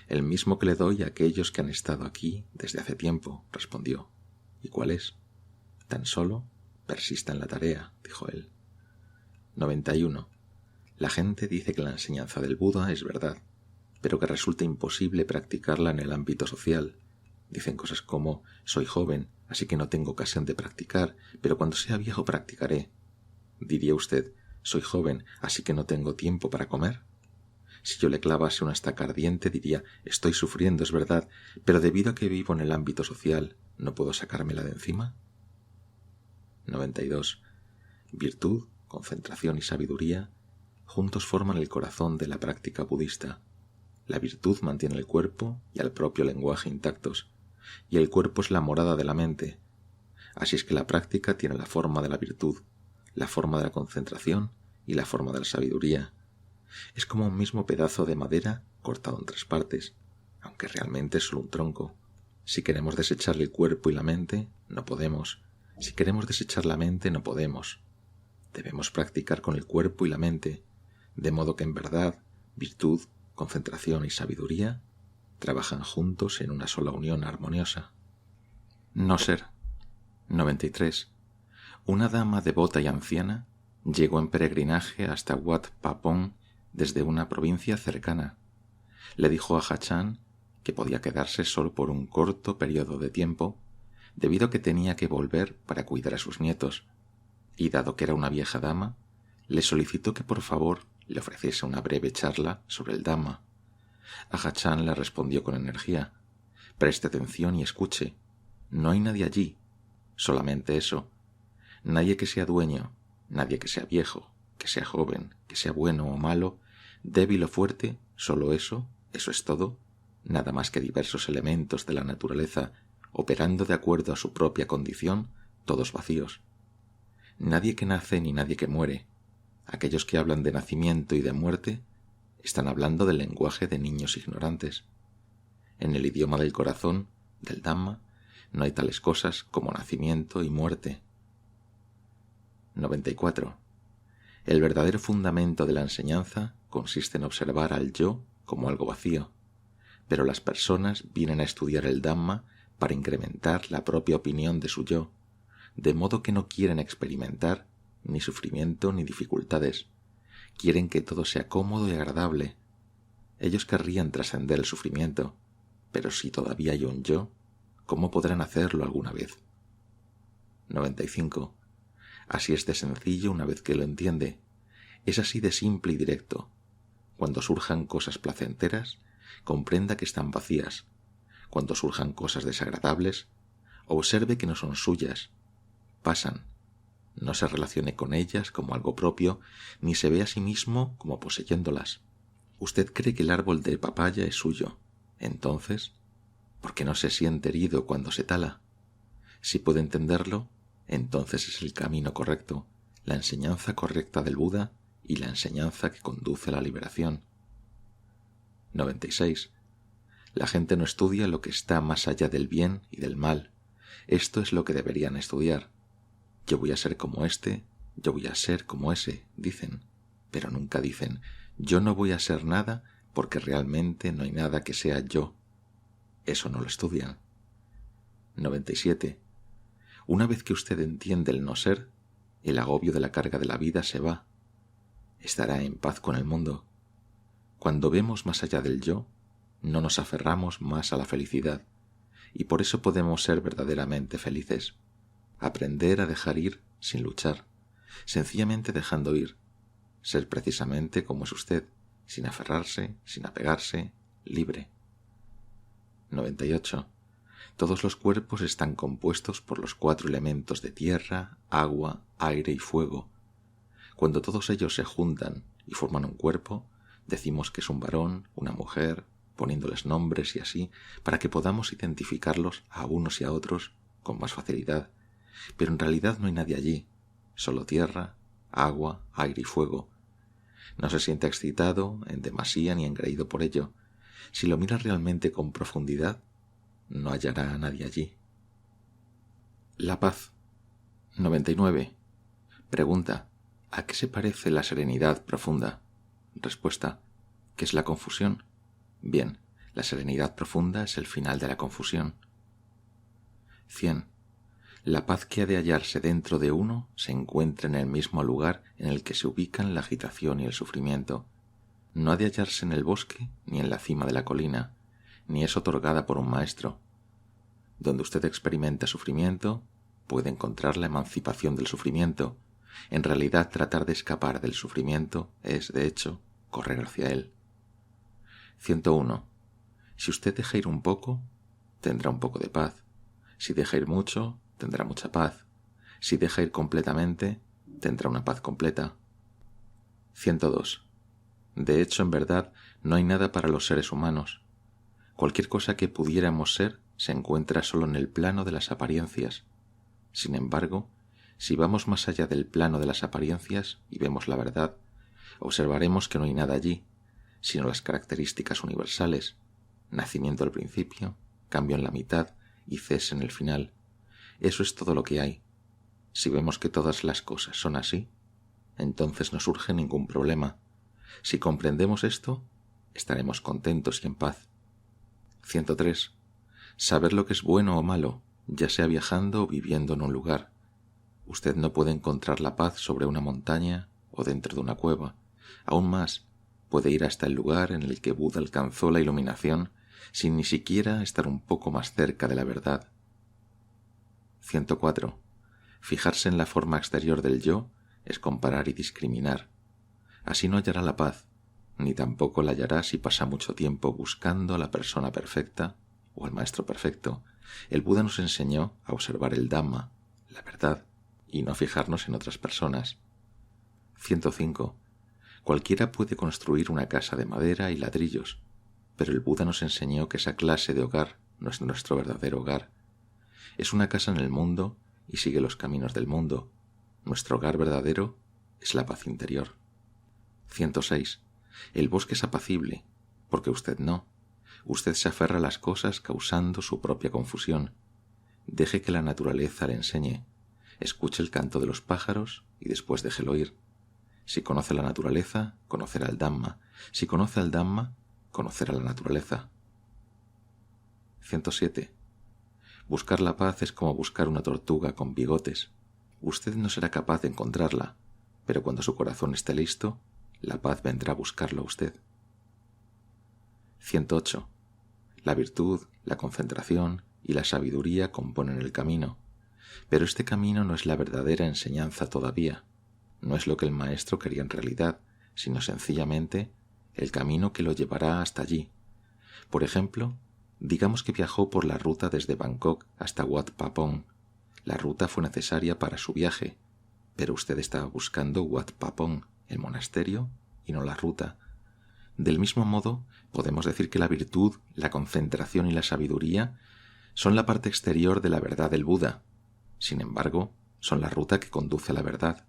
El mismo que le doy a aquellos que han estado aquí desde hace tiempo, respondió. ¿Y cuál es? Tan solo persista en la tarea, dijo él. 91. La gente dice que la enseñanza del Buda es verdad, pero que resulta imposible practicarla en el ámbito social. Dicen cosas como: soy joven, así que no tengo ocasión de practicar, pero cuando sea viejo practicaré. ¿Diría usted: soy joven, así que no tengo tiempo para comer? Si yo le clavase una estaca ardiente, diría: estoy sufriendo, es verdad, pero debido a que vivo en el ámbito social, ¿no puedo sacármela de encima? 92. Virtud, concentración y sabiduría juntos forman el corazón de la práctica budista. La virtud mantiene el cuerpo y al propio lenguaje intactos, y el cuerpo es la morada de la mente. Así es que la práctica tiene la forma de la virtud, la forma de la concentración y la forma de la sabiduría. Es como un mismo pedazo de madera cortado en 3 partes, aunque realmente es solo un tronco. Si queremos desechar el cuerpo y la mente, no podemos. Si queremos desechar la mente, no podemos. Debemos practicar con el cuerpo y la mente, de modo que en verdad, virtud, concentración y sabiduría trabajan juntos en una sola unión armoniosa. No ser. 93. Una dama devota y anciana llegó en peregrinaje hasta Wat Papong desde una provincia cercana. Le dijo a Hachán que podía quedarse solo por un corto periodo de tiempo, debido a que tenía que volver para cuidar a sus nietos, y dado que era una vieja dama, le solicitó que por favor le ofreciese una breve charla sobre el Dhamma. Hachán le respondió con energía: preste atención y escuche. No hay nadie allí, solamente eso. Nadie que sea dueño, nadie que sea viejo, que sea joven, que sea bueno o malo, débil o fuerte, solo eso es todo, nada más que diversos elementos de la naturaleza, operando de acuerdo a su propia condición, todos vacíos. Nadie que nace ni nadie que muere. Aquellos que hablan de nacimiento y de muerte están hablando del lenguaje de niños ignorantes. En el idioma del corazón, del Dhamma, no hay tales cosas como nacimiento y muerte. 94. El verdadero fundamento de la enseñanza consiste en observar al yo como algo vacío. pero las personas vienen a estudiar el Dhamma para incrementar la propia opinión de su yo, de modo que no quieren experimentar ni sufrimiento ni dificultades. Quieren que todo sea cómodo y agradable. Ellos querrían trascender el sufrimiento, pero si todavía hay un yo, ¿cómo podrán hacerlo alguna vez? 95. Así es de sencillo una vez que lo entiende. Es así de simple y directo. Cuando surjan cosas placenteras, comprenda que están vacías. Cuando surjan cosas desagradables, observe que no son suyas. Pasan. No se relacione con ellas como algo propio, ni se ve a sí mismo como poseyéndolas. Usted cree que el árbol de papaya es suyo. Entonces, ¿por qué no se siente herido cuando se tala? Si puede entenderlo, entonces es el camino correcto, la enseñanza correcta del Buda y la enseñanza que conduce a la liberación. 96. La gente no estudia lo que está más allá del bien y del mal. Esto es lo que deberían estudiar. Yo voy a ser como este, yo voy a ser como ese, dicen, pero nunca dicen, yo no voy a ser nada porque realmente no hay nada que sea yo. Eso no lo estudian. 97. Una vez que usted entiende el no ser, el agobio de la carga de la vida se va. Estará en paz con el mundo. Cuando vemos más allá del yo, no nos aferramos más a la felicidad, y por eso podemos ser verdaderamente felices. Aprender a dejar ir sin luchar, sencillamente dejando ir. Ser precisamente como es usted, sin aferrarse, sin apegarse, libre. 98. Todos los cuerpos están compuestos por los 4 elementos de tierra, agua, aire y fuego. Cuando todos ellos se juntan y forman un cuerpo, decimos que es un varón, una mujer, poniéndoles nombres y así, para que podamos identificarlos a unos y a otros con más facilidad. Pero en realidad no hay nadie allí, solo tierra, agua, aire y fuego. No se siente excitado en demasía ni engreído por ello. Si lo mira realmente con profundidad, no hallará a nadie allí. La paz. 99. Pregunta: ¿a qué se parece la serenidad profunda? Respuesta: ¿qué es la confusión? Bien, la serenidad profunda es el final de la confusión. 100. La paz que ha de hallarse dentro de uno se encuentra en el mismo lugar en el que se ubican la agitación y el sufrimiento. No ha de hallarse en el bosque ni en la cima de la colina, ni es otorgada por un maestro. Donde usted experimenta sufrimiento, puede encontrar la emancipación del sufrimiento. En realidad, tratar de escapar del sufrimiento es, de hecho, correr hacia él. 101. Si usted deja ir un poco, tendrá un poco de paz. Si deja ir mucho, tendrá mucha paz. Si deja ir completamente, tendrá una paz completa. 102. De hecho, en verdad, no hay nada para los seres humanos. Cualquier cosa que pudiéramos ser se encuentra solo en el plano de las apariencias. Sin embargo, si vamos más allá del plano de las apariencias y vemos la verdad, observaremos que no hay nada allí, sino las características universales: nacimiento al principio, cambio en la mitad y cese en el final. Eso es todo lo que hay. Si vemos que todas las cosas son así, entonces no surge ningún problema. Si comprendemos esto, estaremos contentos y en paz. 103. Saber lo que es bueno o malo, ya sea viajando o viviendo en un lugar. Usted no puede encontrar la paz sobre una montaña o dentro de una cueva. Aún más, puede ir hasta el lugar en el que Buda alcanzó la iluminación sin ni siquiera estar un poco más cerca de la verdad. 104. Fijarse en la forma exterior del yo es comparar y discriminar. Así no hallará la paz, ni tampoco la hallará si pasa mucho tiempo buscando a la persona perfecta o al maestro perfecto. El Buda nos enseñó a observar el Dhamma, la verdad, y no fijarnos en otras personas. 105. Cualquiera puede construir una casa de madera y ladrillos, pero el Buda nos enseñó que esa clase de hogar no es nuestro verdadero hogar. Es una casa en el mundo y sigue los caminos del mundo. Nuestro hogar verdadero es la paz interior. 106. El bosque es apacible, porque usted no. Usted se aferra a las cosas causando su propia confusión. Deje que la naturaleza le enseñe. Escuche el canto de los pájaros y después déjelo ir. Si conoce la naturaleza, conocerá el Dhamma. Si conoce al Dhamma, conocerá la naturaleza. 107. Buscar la paz es como buscar una tortuga con bigotes. Usted no será capaz de encontrarla, pero cuando su corazón esté listo, la paz vendrá a buscarlo a usted. 108. La virtud, la concentración y la sabiduría componen el camino, pero este camino no es la verdadera enseñanza todavía, no es lo que el maestro quería en realidad, sino sencillamente el camino que lo llevará hasta allí. Por ejemplo, digamos que viajó por la ruta desde Bangkok hasta Wat Pah Pong. La ruta fue necesaria para su viaje, pero usted estaba buscando Wat Pah Pong, el monasterio, y no la ruta. Del mismo modo, podemos decir que la virtud, la concentración y la sabiduría son la parte exterior de la verdad del Buda. Sin embargo, son la ruta que conduce a la verdad.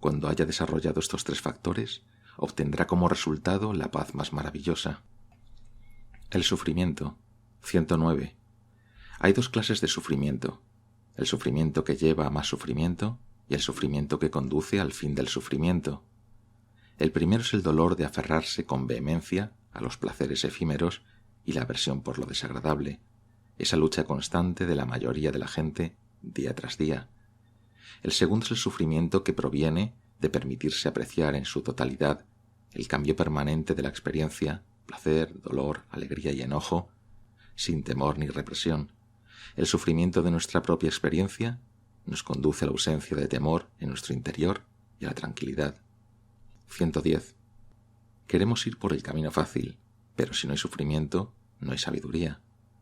Cuando haya desarrollado estos tres factores, obtendrá como resultado la paz más maravillosa. El sufrimiento. 109. Hay dos clases de sufrimiento: el sufrimiento que lleva a más sufrimiento y el sufrimiento que conduce al fin del sufrimiento. El primero es el dolor de aferrarse con vehemencia a los placeres efímeros y la aversión por lo desagradable, esa lucha constante de la mayoría de la gente día tras día. El segundo es el sufrimiento que proviene de permitirse apreciar en su totalidad el cambio permanente de la experiencia, placer, dolor, alegría y enojo, sin temor ni represión. El sufrimiento de nuestra propia experiencia nos conduce a la ausencia de temor en nuestro interior y a la tranquilidad. 110. Queremos ir por el camino fácil, pero si no hay sufrimiento, no hay sabiduría.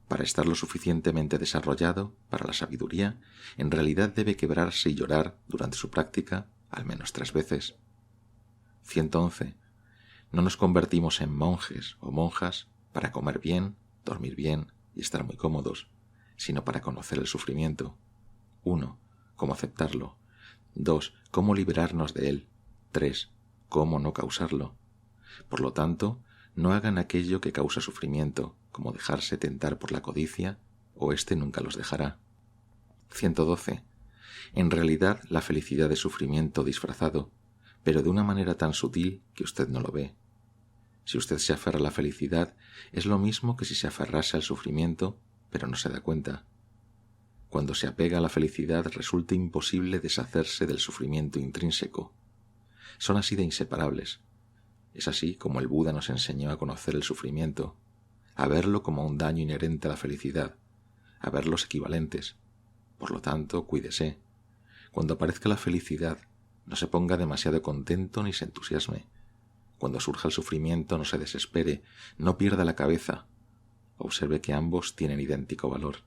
Para estar lo suficientemente desarrollado para la sabiduría, en realidad debe quebrarse y llorar durante su práctica al menos 3 veces. 111. No nos convertimos en monjes o monjas para comer bien, dormir bien y estar muy cómodos, sino para conocer el sufrimiento. 1. Cómo aceptarlo. 2. Cómo liberarnos de él. 3. Cómo no causarlo. Por lo tanto, no hagan aquello que causa sufrimiento, como dejarse tentar por la codicia, o éste nunca los dejará. 112. En realidad, la felicidad es sufrimiento disfrazado, pero de una manera tan sutil que usted no lo ve. Si usted se aferra a la felicidad, es lo mismo que si se aferrase al sufrimiento, pero no se da cuenta. Cuando se apega a la felicidad, resulta imposible deshacerse del sufrimiento intrínseco. Son así de inseparables. Es así como el Buda nos enseñó a conocer el sufrimiento, a verlo como un daño inherente a la felicidad, a verlos equivalentes. Por lo tanto, cuídese. Cuando aparezca la felicidad, no se ponga demasiado contento ni se entusiasme. Cuando surja el sufrimiento, no se desespere, no pierda la cabeza. Observe que ambos tienen idéntico valor.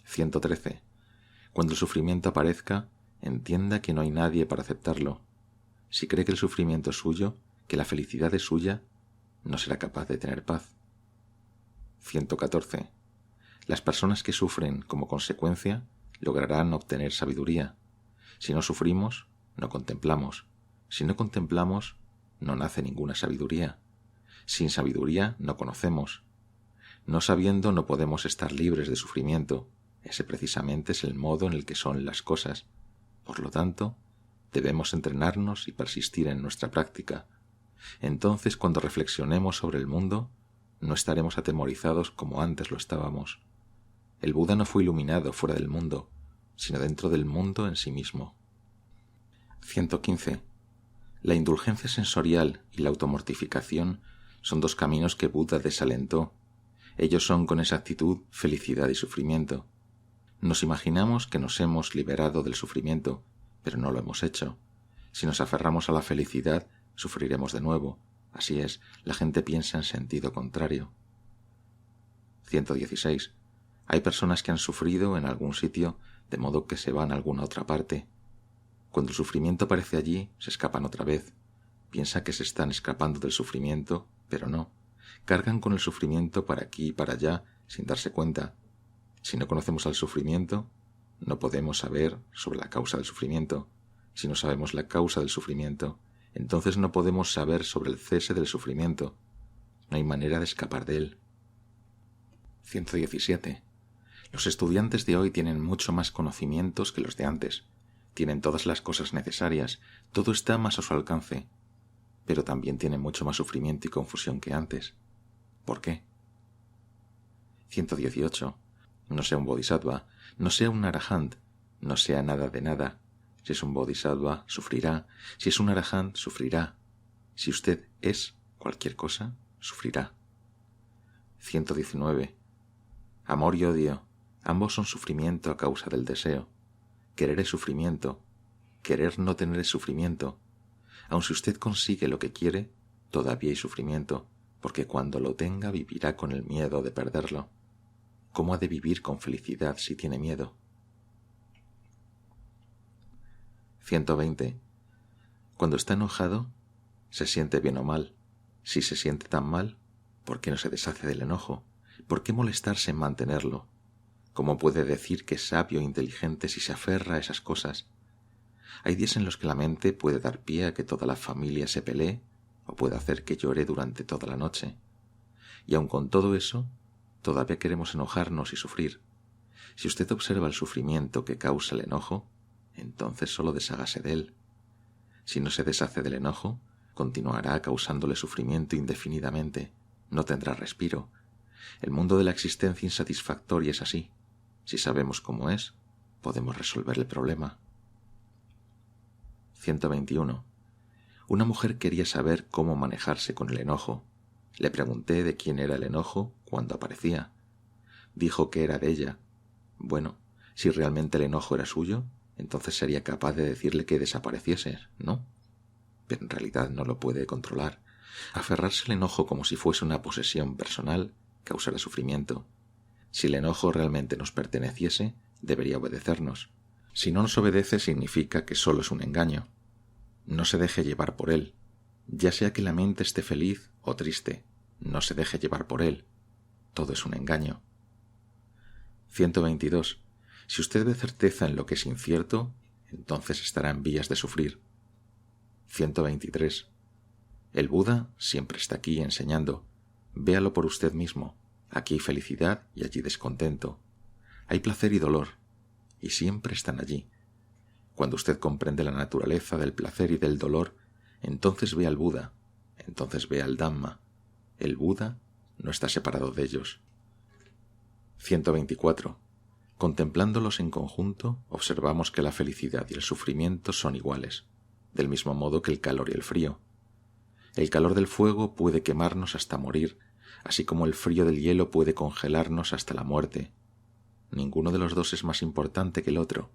113. Cuando el sufrimiento aparezca, entienda que no hay nadie para aceptarlo. Si cree que el sufrimiento es suyo, que la felicidad es suya, no será capaz de tener paz. 114. Las personas que sufren como consecuencia lograrán obtener sabiduría. Si no sufrimos, no contemplamos. Si no contemplamos, no nace ninguna sabiduría. Sin sabiduría no conocemos. No sabiendo no podemos estar libres de sufrimiento. Ese precisamente es el modo en el que son las cosas. Por lo tanto, debemos entrenarnos y persistir en nuestra práctica. Entonces, cuando reflexionemos sobre el mundo, no estaremos atemorizados como antes lo estábamos. El Buda no fue iluminado fuera del mundo, sino dentro del mundo en sí mismo. 115. La indulgencia sensorial y la automortificación son dos caminos que Buda desalentó. Ellos son con exactitud felicidad y sufrimiento. Nos imaginamos que nos hemos liberado del sufrimiento, pero no lo hemos hecho. Si nos aferramos a la felicidad, sufriremos de nuevo. Así es, la gente piensa en sentido contrario. 116. Hay personas que han sufrido en algún sitio, de modo que se van a alguna otra parte. Cuando el sufrimiento aparece allí, se escapan otra vez. Piensa que se están escapando del sufrimiento, pero no. Cargan con el sufrimiento para aquí y para allá, sin darse cuenta. Si no conocemos al sufrimiento, no podemos saber sobre la causa del sufrimiento. Si no sabemos la causa del sufrimiento, entonces no podemos saber sobre el cese del sufrimiento. No hay manera de escapar de él. 117. Los estudiantes de hoy tienen mucho más conocimientos que los de antes. Tienen todas las cosas necesarias, todo está más a su alcance, pero también tienen mucho más sufrimiento y confusión que antes. ¿Por qué? 118. No sea un bodhisattva, no sea un arahant, no sea nada de nada. Si es un bodhisattva, sufrirá. Si es un arahant, sufrirá. Si usted es cualquier cosa, sufrirá. 119. Amor y odio, ambos son sufrimiento a causa del deseo. Querer es sufrimiento. Querer no tener es sufrimiento. Aun si usted consigue lo que quiere, todavía hay sufrimiento, porque cuando lo tenga vivirá con el miedo de perderlo. ¿Cómo ha de vivir con felicidad si tiene miedo? 120. Cuando está enojado, ¿se siente bien o mal? Si se siente tan mal, ¿por qué no se deshace del enojo? ¿Por qué molestarse en mantenerlo? ¿Cómo puede decir que es sabio e inteligente si se aferra a esas cosas? Hay días en los que la mente puede dar pie a que toda la familia se pelee o puede hacer que llore durante toda la noche. Y aun con todo eso, todavía queremos enojarnos y sufrir. Si usted observa el sufrimiento que causa el enojo, entonces solo deshágase de él. Si no se deshace del enojo, continuará causándole sufrimiento indefinidamente. No tendrá respiro. El mundo de la existencia insatisfactoria es así. Si sabemos cómo es, podemos resolver el problema. 121. Una mujer quería saber cómo manejarse con el enojo. Le pregunté de quién era el enojo cuando aparecía. Dijo que era de ella. Bueno, si realmente el enojo era suyo, entonces sería capaz de decirle que desapareciese, ¿no? Pero en realidad no lo puede controlar. Aferrarse al enojo como si fuese una posesión personal causará sufrimiento. Si el enojo realmente nos perteneciese, debería obedecernos. Si no nos obedece, significa que solo es un engaño. No se deje llevar por él. Ya sea que la mente esté feliz o triste, no se deje llevar por él. Todo es un engaño. 122. Si usted ve certeza en lo que es incierto, entonces estará en vías de sufrir. 123. El Buda siempre está aquí enseñando. Véalo por usted mismo. Aquí hay felicidad y allí descontento. Hay placer y dolor, y siempre están allí. Cuando usted comprende la naturaleza del placer y del dolor, entonces ve al Buda, entonces ve al Dhamma. El Buda no está separado de ellos. 124. Contemplándolos en conjunto, observamos que la felicidad y el sufrimiento son iguales, del mismo modo que el calor y el frío. El calor del fuego puede quemarnos hasta morir, así como el frío del hielo puede congelarnos hasta la muerte. Ninguno de los dos es más importante que el otro.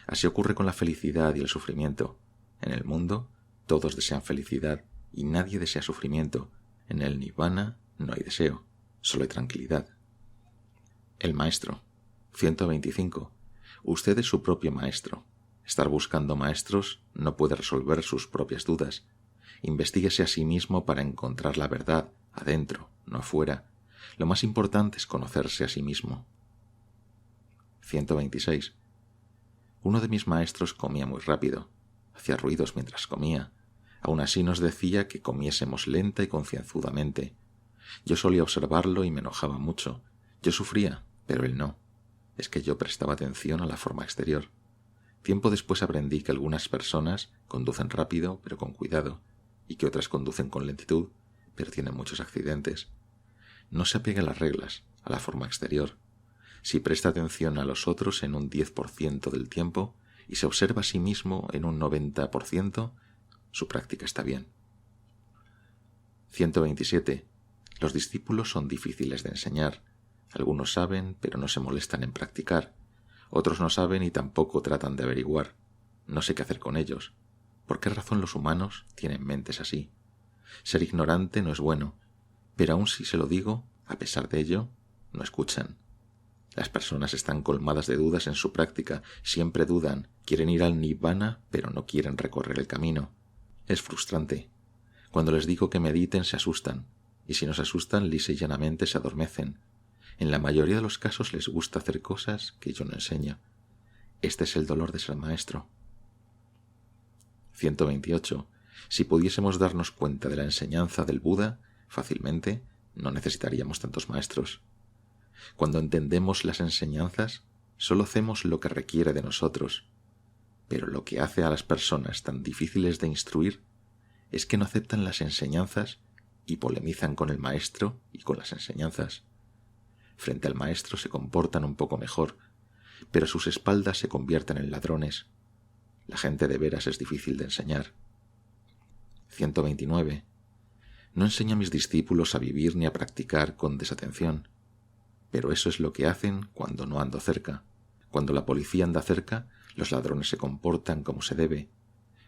Así ocurre con la felicidad y el sufrimiento. En el mundo, todos desean felicidad y nadie desea sufrimiento. En el nirvana no hay deseo, solo hay tranquilidad. El maestro. 125. Usted es su propio maestro. Estar buscando maestros no puede resolver sus propias dudas. Investíguese a sí mismo para encontrar la verdad, adentro, no afuera. Lo más importante es conocerse a sí mismo. 126. Uno de mis maestros comía muy rápido. Hacía ruidos mientras comía. Aún así nos decía que comiésemos lenta y concienzudamente. Yo solía observarlo y me enojaba mucho. Yo sufría, pero él no. Es que yo prestaba atención a la forma exterior. Tiempo después aprendí que algunas personas conducen rápido, pero con cuidado, y que otras conducen con lentitud, pero tienen muchos accidentes. No se apegue a las reglas, a la forma exterior. Si presta atención a los otros en un 10% del tiempo y se observa a sí mismo en un 90%, su práctica está bien. 127. Los discípulos son difíciles de enseñar. Algunos saben, pero no se molestan en practicar. Otros no saben y tampoco tratan de averiguar. No sé qué hacer con ellos. ¿Por qué razón los humanos tienen mentes así? Ser ignorante no es bueno, pero aun si se lo digo, a pesar de ello, no escuchan. Las personas están colmadas de dudas en su práctica, siempre dudan, quieren ir al nirvana, pero no quieren recorrer el camino. Es frustrante. Cuando les digo que mediten se asustan, y si no se asustan, lisa y llanamente se adormecen. En la mayoría de los casos les gusta hacer cosas que yo no enseño. Este es el dolor de ser maestro. 128. Si pudiésemos darnos cuenta de la enseñanza del Buda, fácilmente no necesitaríamos tantos maestros. Cuando entendemos las enseñanzas, solo hacemos lo que requiere de nosotros. Pero lo que hace a las personas tan difíciles de instruir es que no aceptan las enseñanzas y polemizan con el maestro y con las enseñanzas. frente al maestro se comportan un poco mejor, pero a sus espaldas se convierten en ladrones. La gente de veras es difícil de enseñar. 129. No enseño a mis discípulos a vivir ni a practicar con desatención, pero eso es lo que hacen cuando no ando cerca. Cuando la policía anda cerca, los ladrones se comportan como se debe.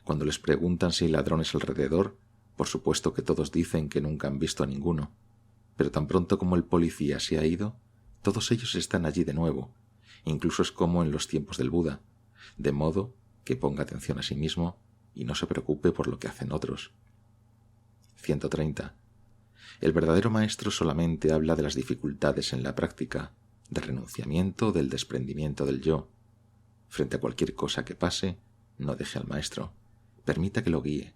Cuando les preguntan si hay ladrones alrededor, por supuesto que todos dicen que nunca han visto a ninguno, pero tan pronto como el policía se ha ido, todos ellos están allí de nuevo. Incluso es como en los tiempos del Buda, de modo que ponga atención a sí mismo y no se preocupe por lo que hacen otros. 130. El verdadero maestro solamente habla de las dificultades en la práctica, del renunciamiento, del desprendimiento del yo. Frente a cualquier cosa que pase, no deje al maestro, permita que lo guíe,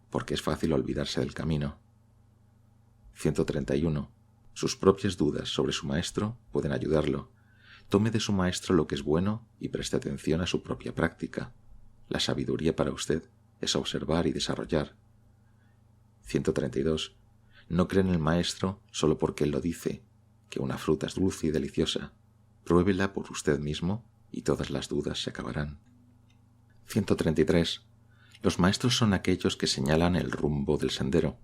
porque es fácil olvidarse del camino. 131. Sus propias dudas sobre su maestro pueden ayudarlo. Tome de su maestro lo que es bueno y preste atención a su propia práctica. La sabiduría para usted es observar y desarrollar. 132. No cree en el maestro solo porque él lo dice, que una fruta es dulce y deliciosa. Pruébela por usted mismo y todas las dudas se acabarán. 133. Los maestros son aquellos que señalan el rumbo del sendero.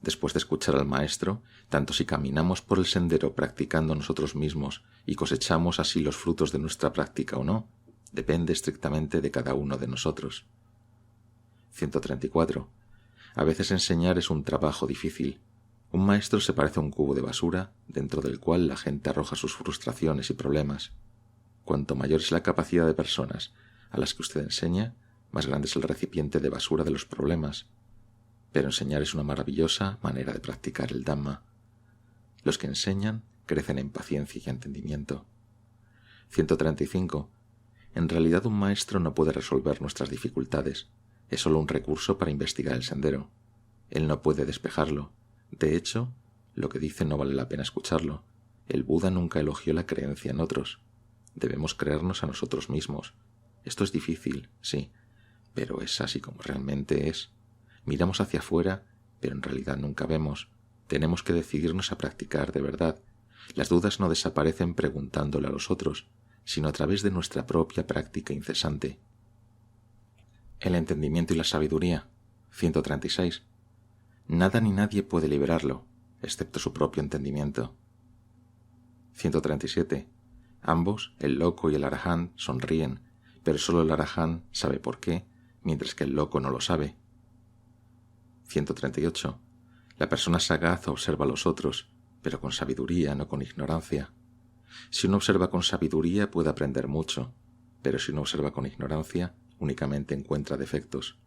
Después de escuchar al maestro, tanto si caminamos por el sendero practicando nosotros mismos y cosechamos así los frutos de nuestra práctica o no, depende estrictamente de cada uno de nosotros. 134. A veces enseñar es un trabajo difícil. Un maestro se parece a un cubo de basura dentro del cual la gente arroja sus frustraciones y problemas. Cuanto mayor es la capacidad de personas a las que usted enseña, más grande es el recipiente de basura de los problemas. Pero enseñar es una maravillosa manera de practicar el Dhamma. Los que enseñan crecen en paciencia y entendimiento. 135. En realidad un maestro no puede resolver nuestras dificultades. Es solo un recurso para investigar el sendero. Él no puede despejarlo. De hecho, lo que dice no vale la pena escucharlo. El Buda nunca elogió la creencia en otros. Debemos creernos a nosotros mismos. Esto es difícil, sí, pero es así como realmente es. Miramos hacia afuera, pero en realidad nunca vemos. Tenemos que decidirnos a practicar de verdad. Las dudas no desaparecen preguntándole a los otros, sino a través de nuestra propia práctica incesante. El entendimiento y la sabiduría. 136. Nada ni nadie puede liberarlo, excepto su propio entendimiento. 137. Ambos, el loco y el arahant, sonríen, pero solo el arahant sabe por qué, mientras que el loco no lo sabe. 138. La persona sagaz observa a los otros, pero con sabiduría, no con ignorancia. Si uno observa con sabiduría puede aprender mucho, pero si uno observa con ignorancia, únicamente encuentra defectos.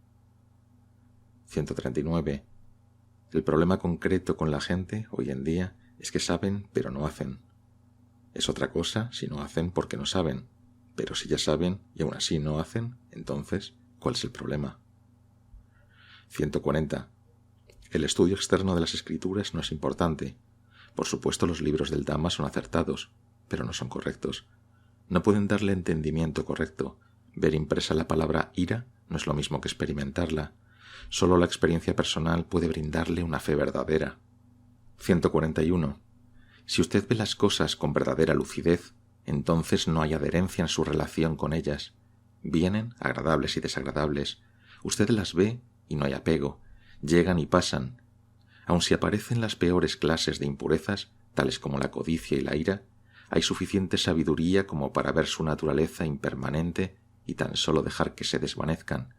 139. El problema concreto con la gente hoy en día es que saben pero no hacen. Es otra cosa si no hacen porque no saben, pero si ya saben y aún así no hacen, entonces, ¿cuál es el problema? 140. El estudio externo de las escrituras no es importante. Por supuesto los libros del Dhamma son acertados, pero no son correctos. No pueden darle entendimiento correcto. Ver impresa la palabra ira no es lo mismo que experimentarla. Solo la experiencia personal puede brindarle una fe verdadera. 141. Si usted ve las cosas con verdadera lucidez, entonces no hay adherencia en su relación con ellas. Vienen, agradables y desagradables. Usted las ve y no hay apego. Llegan y pasan. Aun si aparecen las peores clases de impurezas, tales como la codicia y la ira, hay suficiente sabiduría como para ver su naturaleza impermanente y tan solo dejar que se desvanezcan.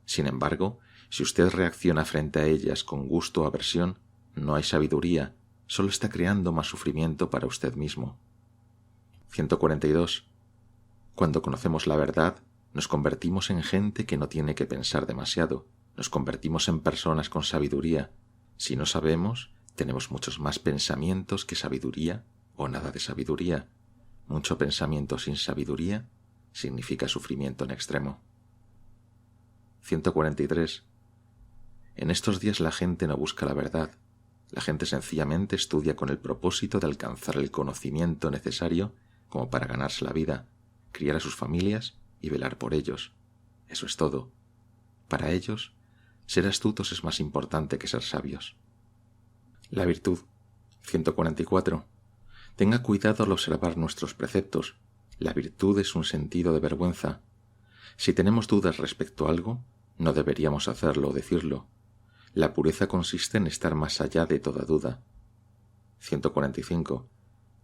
Sin embargo, si usted reacciona frente a ellas con gusto o aversión, no hay sabiduría, solo está creando más sufrimiento para usted mismo. 142. Cuando conocemos la verdad, nos convertimos en gente que no tiene que pensar demasiado, nos convertimos en personas con sabiduría. Si no sabemos, tenemos muchos más pensamientos que sabiduría o nada de sabiduría. Mucho pensamiento sin sabiduría significa sufrimiento en extremo. 143. En estos días la gente no busca la verdad. La gente sencillamente estudia con el propósito de alcanzar el conocimiento necesario como para ganarse la vida, criar a sus familias y velar por ellos. Eso es todo. Para ellos, ser astutos es más importante que ser sabios. La virtud. 144. Tenga cuidado al observar nuestros preceptos. La virtud es un sentido de vergüenza. Si tenemos dudas respecto a algo, no deberíamos hacerlo o decirlo. La pureza consiste en estar más allá de toda duda. 145.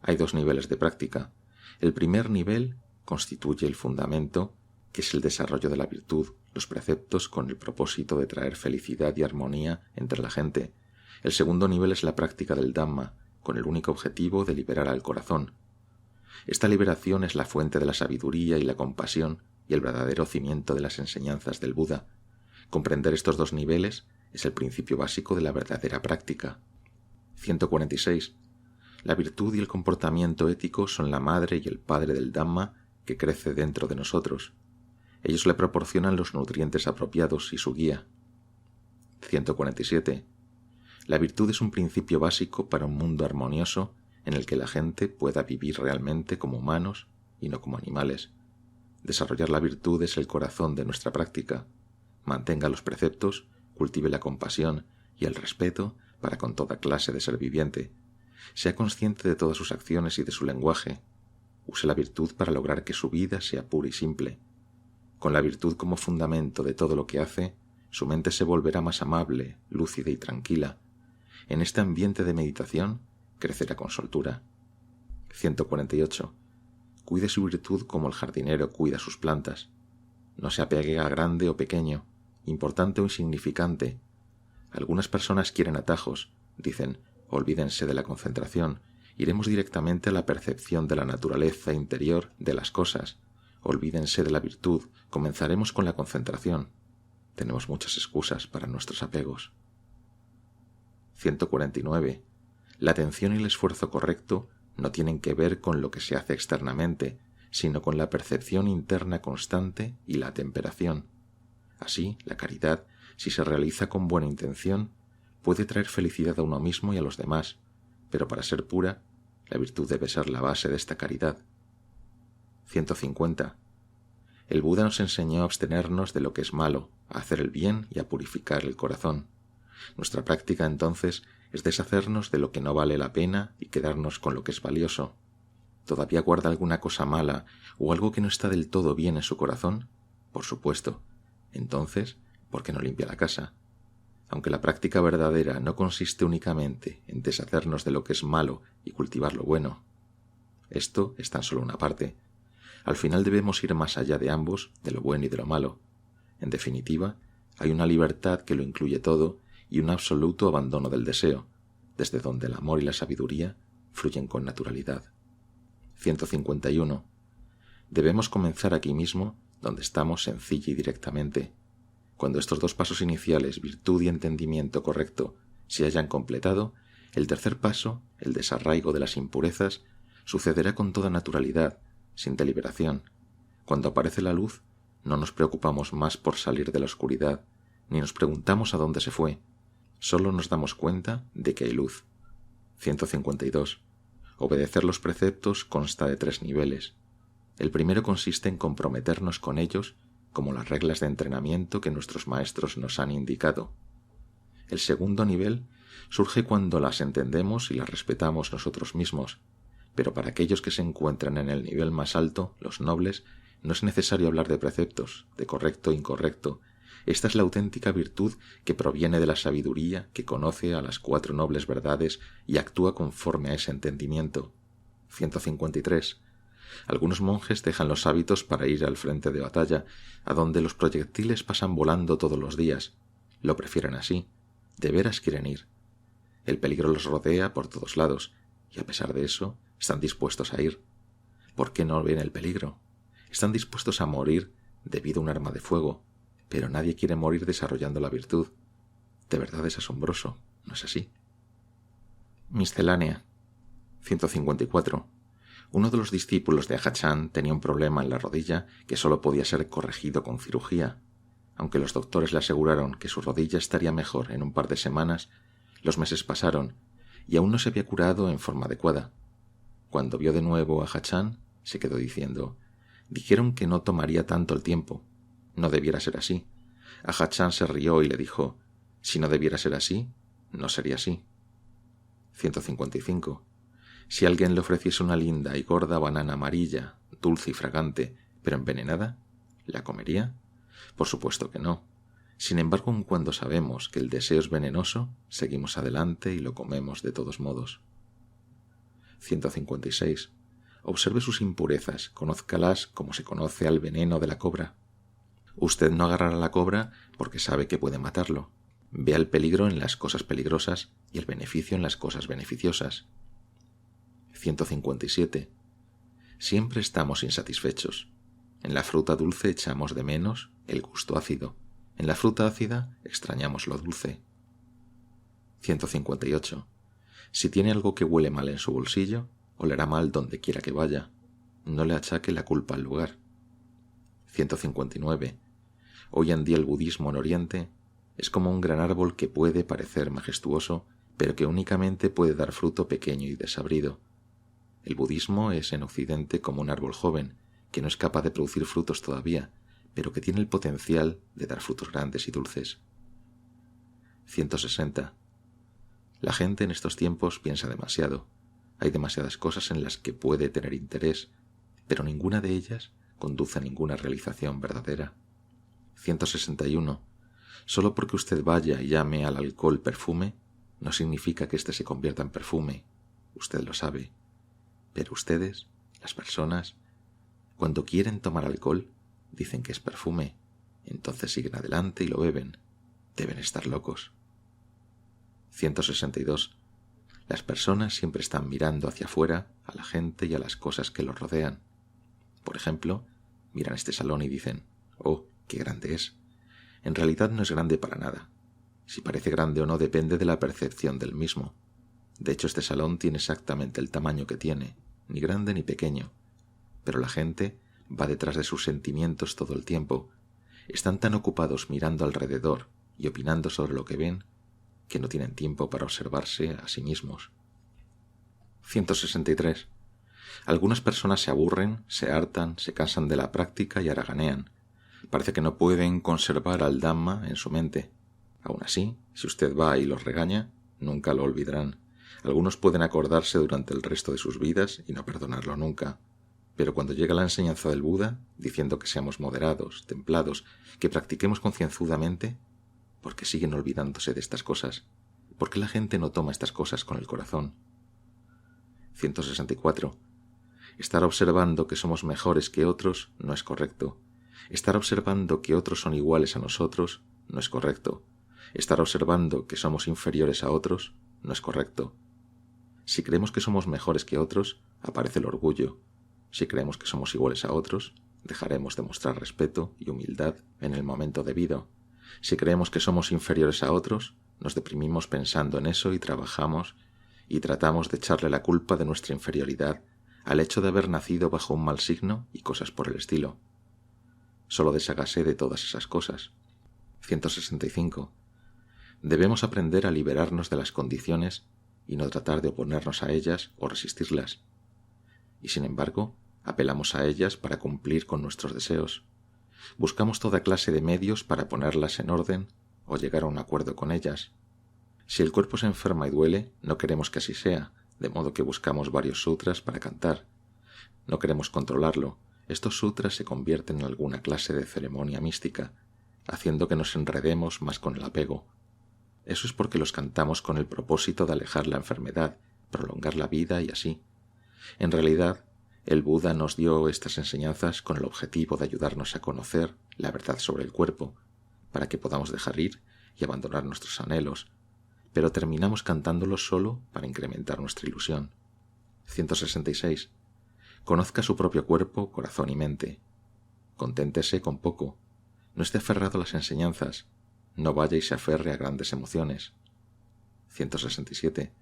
Hay dos niveles de práctica. El primer nivel constituye el fundamento, que es el desarrollo de la virtud, los preceptos con el propósito de traer felicidad y armonía entre la gente. El segundo nivel es la práctica del Dhamma, con el único objetivo de liberar al corazón. Esta liberación es la fuente de la sabiduría y la compasión y el verdadero cimiento de las enseñanzas del Buda. Comprender estos dos niveles es el principio básico de la verdadera práctica. 146. La virtud y el comportamiento ético son la madre y el padre del Dhamma que crece dentro de nosotros. Ellos le proporcionan los nutrientes apropiados y su guía. 147. La virtud es un principio básico para un mundo armonioso en el que la gente pueda vivir realmente como humanos y no como animales. Desarrollar la virtud es el corazón de nuestra práctica. Mantenga los preceptos, cultive la compasión y el respeto para con toda clase de ser viviente. Sea consciente de todas sus acciones y de su lenguaje. Use la virtud para lograr que su vida sea pura y simple. Con la virtud como fundamento de todo lo que hace, su mente se volverá más amable, lúcida y tranquila. En este ambiente de meditación, crecerá con soltura. 148. Cuide su virtud como el jardinero cuida sus plantas. No se apegue a grande o pequeño, importante o insignificante. Algunas personas quieren atajos, dicen, olvídense de la concentración, iremos directamente a la percepción de la naturaleza interior de las cosas. Olvídense de la virtud, comenzaremos con la concentración. Tenemos muchas excusas para nuestros apegos. 149. La atención y el esfuerzo correcto no tienen que ver con lo que se hace externamente, sino con la percepción interna constante y la temperación. Así, la caridad, si se realiza con buena intención, puede traer felicidad a uno mismo y a los demás, pero para ser pura, la virtud debe ser la base de esta caridad. 150. El Buda nos enseñó a abstenernos de lo que es malo, a hacer el bien y a purificar el corazón. Nuestra práctica entonces es deshacernos de lo que no vale la pena y quedarnos con lo que es valioso. ¿Todavía guarda alguna cosa mala o algo que no está del todo bien en su corazón? Por supuesto. Entonces, ¿por qué no limpia la casa? Aunque la práctica verdadera no consiste únicamente en deshacernos de lo que es malo y cultivar lo bueno. Esto es tan solo una parte. Al final debemos ir más allá de ambos, de lo bueno y de lo malo. En definitiva, hay una libertad que lo incluye todo y un absoluto abandono del deseo, desde donde el amor y la sabiduría fluyen con naturalidad. 151. Debemos comenzar aquí mismo, donde estamos sencilla y directamente. Cuando estos dos pasos iniciales, virtud y entendimiento correcto, se hayan completado, el tercer paso, el desarraigo de las impurezas, sucederá con toda naturalidad, sin deliberación. Cuando aparece la luz, no nos preocupamos más por salir de la oscuridad, ni nos preguntamos a dónde se fue. Solo nos damos cuenta de que hay luz. 152. Obedecer los preceptos consta de 3 niveles. El primero consiste en comprometernos con ellos como las reglas de entrenamiento que nuestros maestros nos han indicado. El segundo nivel surge cuando las entendemos y las respetamos nosotros mismos, pero para aquellos que se encuentran en el nivel más alto, los nobles, no es necesario hablar de preceptos, de correcto e incorrecto. Esta es la auténtica virtud que proviene de la sabiduría que conoce a las 4 nobles verdades y actúa conforme a ese entendimiento. 153. Algunos monjes dejan los hábitos para ir al frente de batalla, a donde los proyectiles pasan volando todos los días. Lo prefieren así. De veras quieren ir. El peligro los rodea por todos lados, y a pesar de eso, están dispuestos a ir. ¿Por qué no ven el peligro? Están dispuestos a morir debido a un arma de fuego, pero nadie quiere morir desarrollando la virtud. De verdad es asombroso, ¿no es así? Miscelánea. 154. Uno de los discípulos de Ajahn tenía un problema en la rodilla que solo podía ser corregido con cirugía. Aunque los doctores le aseguraron que su rodilla estaría mejor en un par de semanas, los meses pasaron y aún no se había curado en forma adecuada. Cuando vio de nuevo a Ajahn, se quedó diciendo: «Dijeron que no tomaría tanto el tiempo. No debiera ser así». Ajahn se rió y le dijo: «Si no debiera ser así, no sería así». 155. Si alguien le ofreciese una linda y gorda banana amarilla, dulce y fragante, pero envenenada, ¿la comería? Por supuesto que no. Sin embargo, aun cuando sabemos que el deseo es venenoso, seguimos adelante y lo comemos de todos modos. 156. Observe sus impurezas, conózcalas como se conoce al veneno de la cobra. Usted no agarrará a la cobra porque sabe que puede matarlo. Vea el peligro en las cosas peligrosas y el beneficio en las cosas beneficiosas. 157. Siempre estamos insatisfechos. En la fruta dulce echamos de menos el gusto ácido. En la fruta ácida extrañamos lo dulce. 158. Si tiene algo que huele mal en su bolsillo, olerá mal donde quiera que vaya. No le achaque la culpa al lugar. 159. Hoy en día el budismo en Oriente es como un gran árbol que puede parecer majestuoso, pero que únicamente puede dar fruto pequeño y desabrido. El budismo es en Occidente como un árbol joven, que no es capaz de producir frutos todavía, pero que tiene el potencial de dar frutos grandes y dulces. 160. La gente en estos tiempos piensa demasiado. Hay demasiadas cosas en las que puede tener interés, pero ninguna de ellas conduce a ninguna realización verdadera. 161. Solo porque usted vaya y llame al alcohol perfume, no significa que éste se convierta en perfume. Usted lo sabe. Pero ustedes, las personas, cuando quieren tomar alcohol, dicen que es perfume. Entonces siguen adelante y lo beben. Deben estar locos. 162. Las personas siempre están mirando hacia afuera a la gente y a las cosas que los rodean. Por ejemplo, miran este salón y dicen, «Oh, qué grande es». En realidad no es grande para nada. Si parece grande o no depende de la percepción del mismo. De hecho, este salón tiene exactamente el tamaño que tiene, ni grande ni pequeño. Pero la gente va detrás de sus sentimientos todo el tiempo. Están tan ocupados mirando alrededor y opinando sobre lo que ven, que no tienen tiempo para observarse a sí mismos. 163. Algunas personas se aburren, se hartan, se cansan de la práctica y haraganean. Parece que no pueden conservar al Dhamma en su mente. Aún así, si usted va y los regaña, nunca lo olvidarán. Algunos pueden acordarse durante el resto de sus vidas y no perdonarlo nunca. Pero cuando llega la enseñanza del Buda, diciendo que seamos moderados, templados, que practiquemos concienzudamente, ¿por qué siguen olvidándose de estas cosas? ¿Por qué la gente no toma estas cosas con el corazón? 164. Estar observando que somos mejores que otros no es correcto. Estar observando que otros son iguales a nosotros no es correcto. Estar observando que somos inferiores a otros no es correcto. Si creemos que somos mejores que otros, aparece el orgullo. Si creemos que somos iguales a otros, dejaremos de mostrar respeto y humildad en el momento debido. Si creemos que somos inferiores a otros, nos deprimimos pensando en eso y trabajamos y tratamos de echarle la culpa de nuestra inferioridad al hecho de haber nacido bajo un mal signo y cosas por el estilo. Solo deshágase de todas esas cosas. 165. Debemos aprender a liberarnos de las condiciones y no tratar de oponernos a ellas o resistirlas. Y sin embargo, apelamos a ellas para cumplir con nuestros deseos. Buscamos toda clase de medios para ponerlas en orden o llegar a un acuerdo con ellas. Si el cuerpo se enferma y duele, no queremos que así sea, de modo que buscamos varios sutras para cantar. No queremos controlarlo. Estos sutras se convierten en alguna clase de ceremonia mística, haciendo que nos enredemos más con el apego. Eso es porque los cantamos con el propósito de alejar la enfermedad, prolongar la vida y así. En realidad, el Buda nos dio estas enseñanzas con el objetivo de ayudarnos a conocer la verdad sobre el cuerpo, para que podamos dejar ir y abandonar nuestros anhelos, pero terminamos cantándolos solo para incrementar nuestra ilusión. 166. Conozca su propio cuerpo, corazón y mente. Conténtese con poco. No esté aferrado a las enseñanzas. No vaya y se aferre a grandes emociones. 167.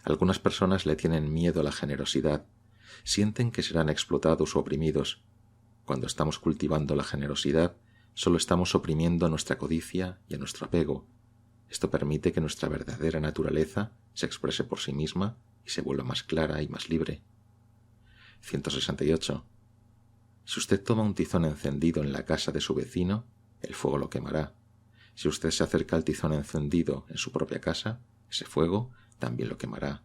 Algunas personas le tienen miedo a la generosidad. Sienten que serán explotados o oprimidos. Cuando estamos cultivando la generosidad, solo estamos oprimiendo a nuestra codicia y a nuestro apego. Esto permite que nuestra verdadera naturaleza se exprese por sí misma y se vuelva más clara y más libre. 168. Si usted toma un tizón encendido en la casa de su vecino, el fuego lo quemará. Si usted se acerca al tizón encendido en su propia casa, ese fuego también lo quemará.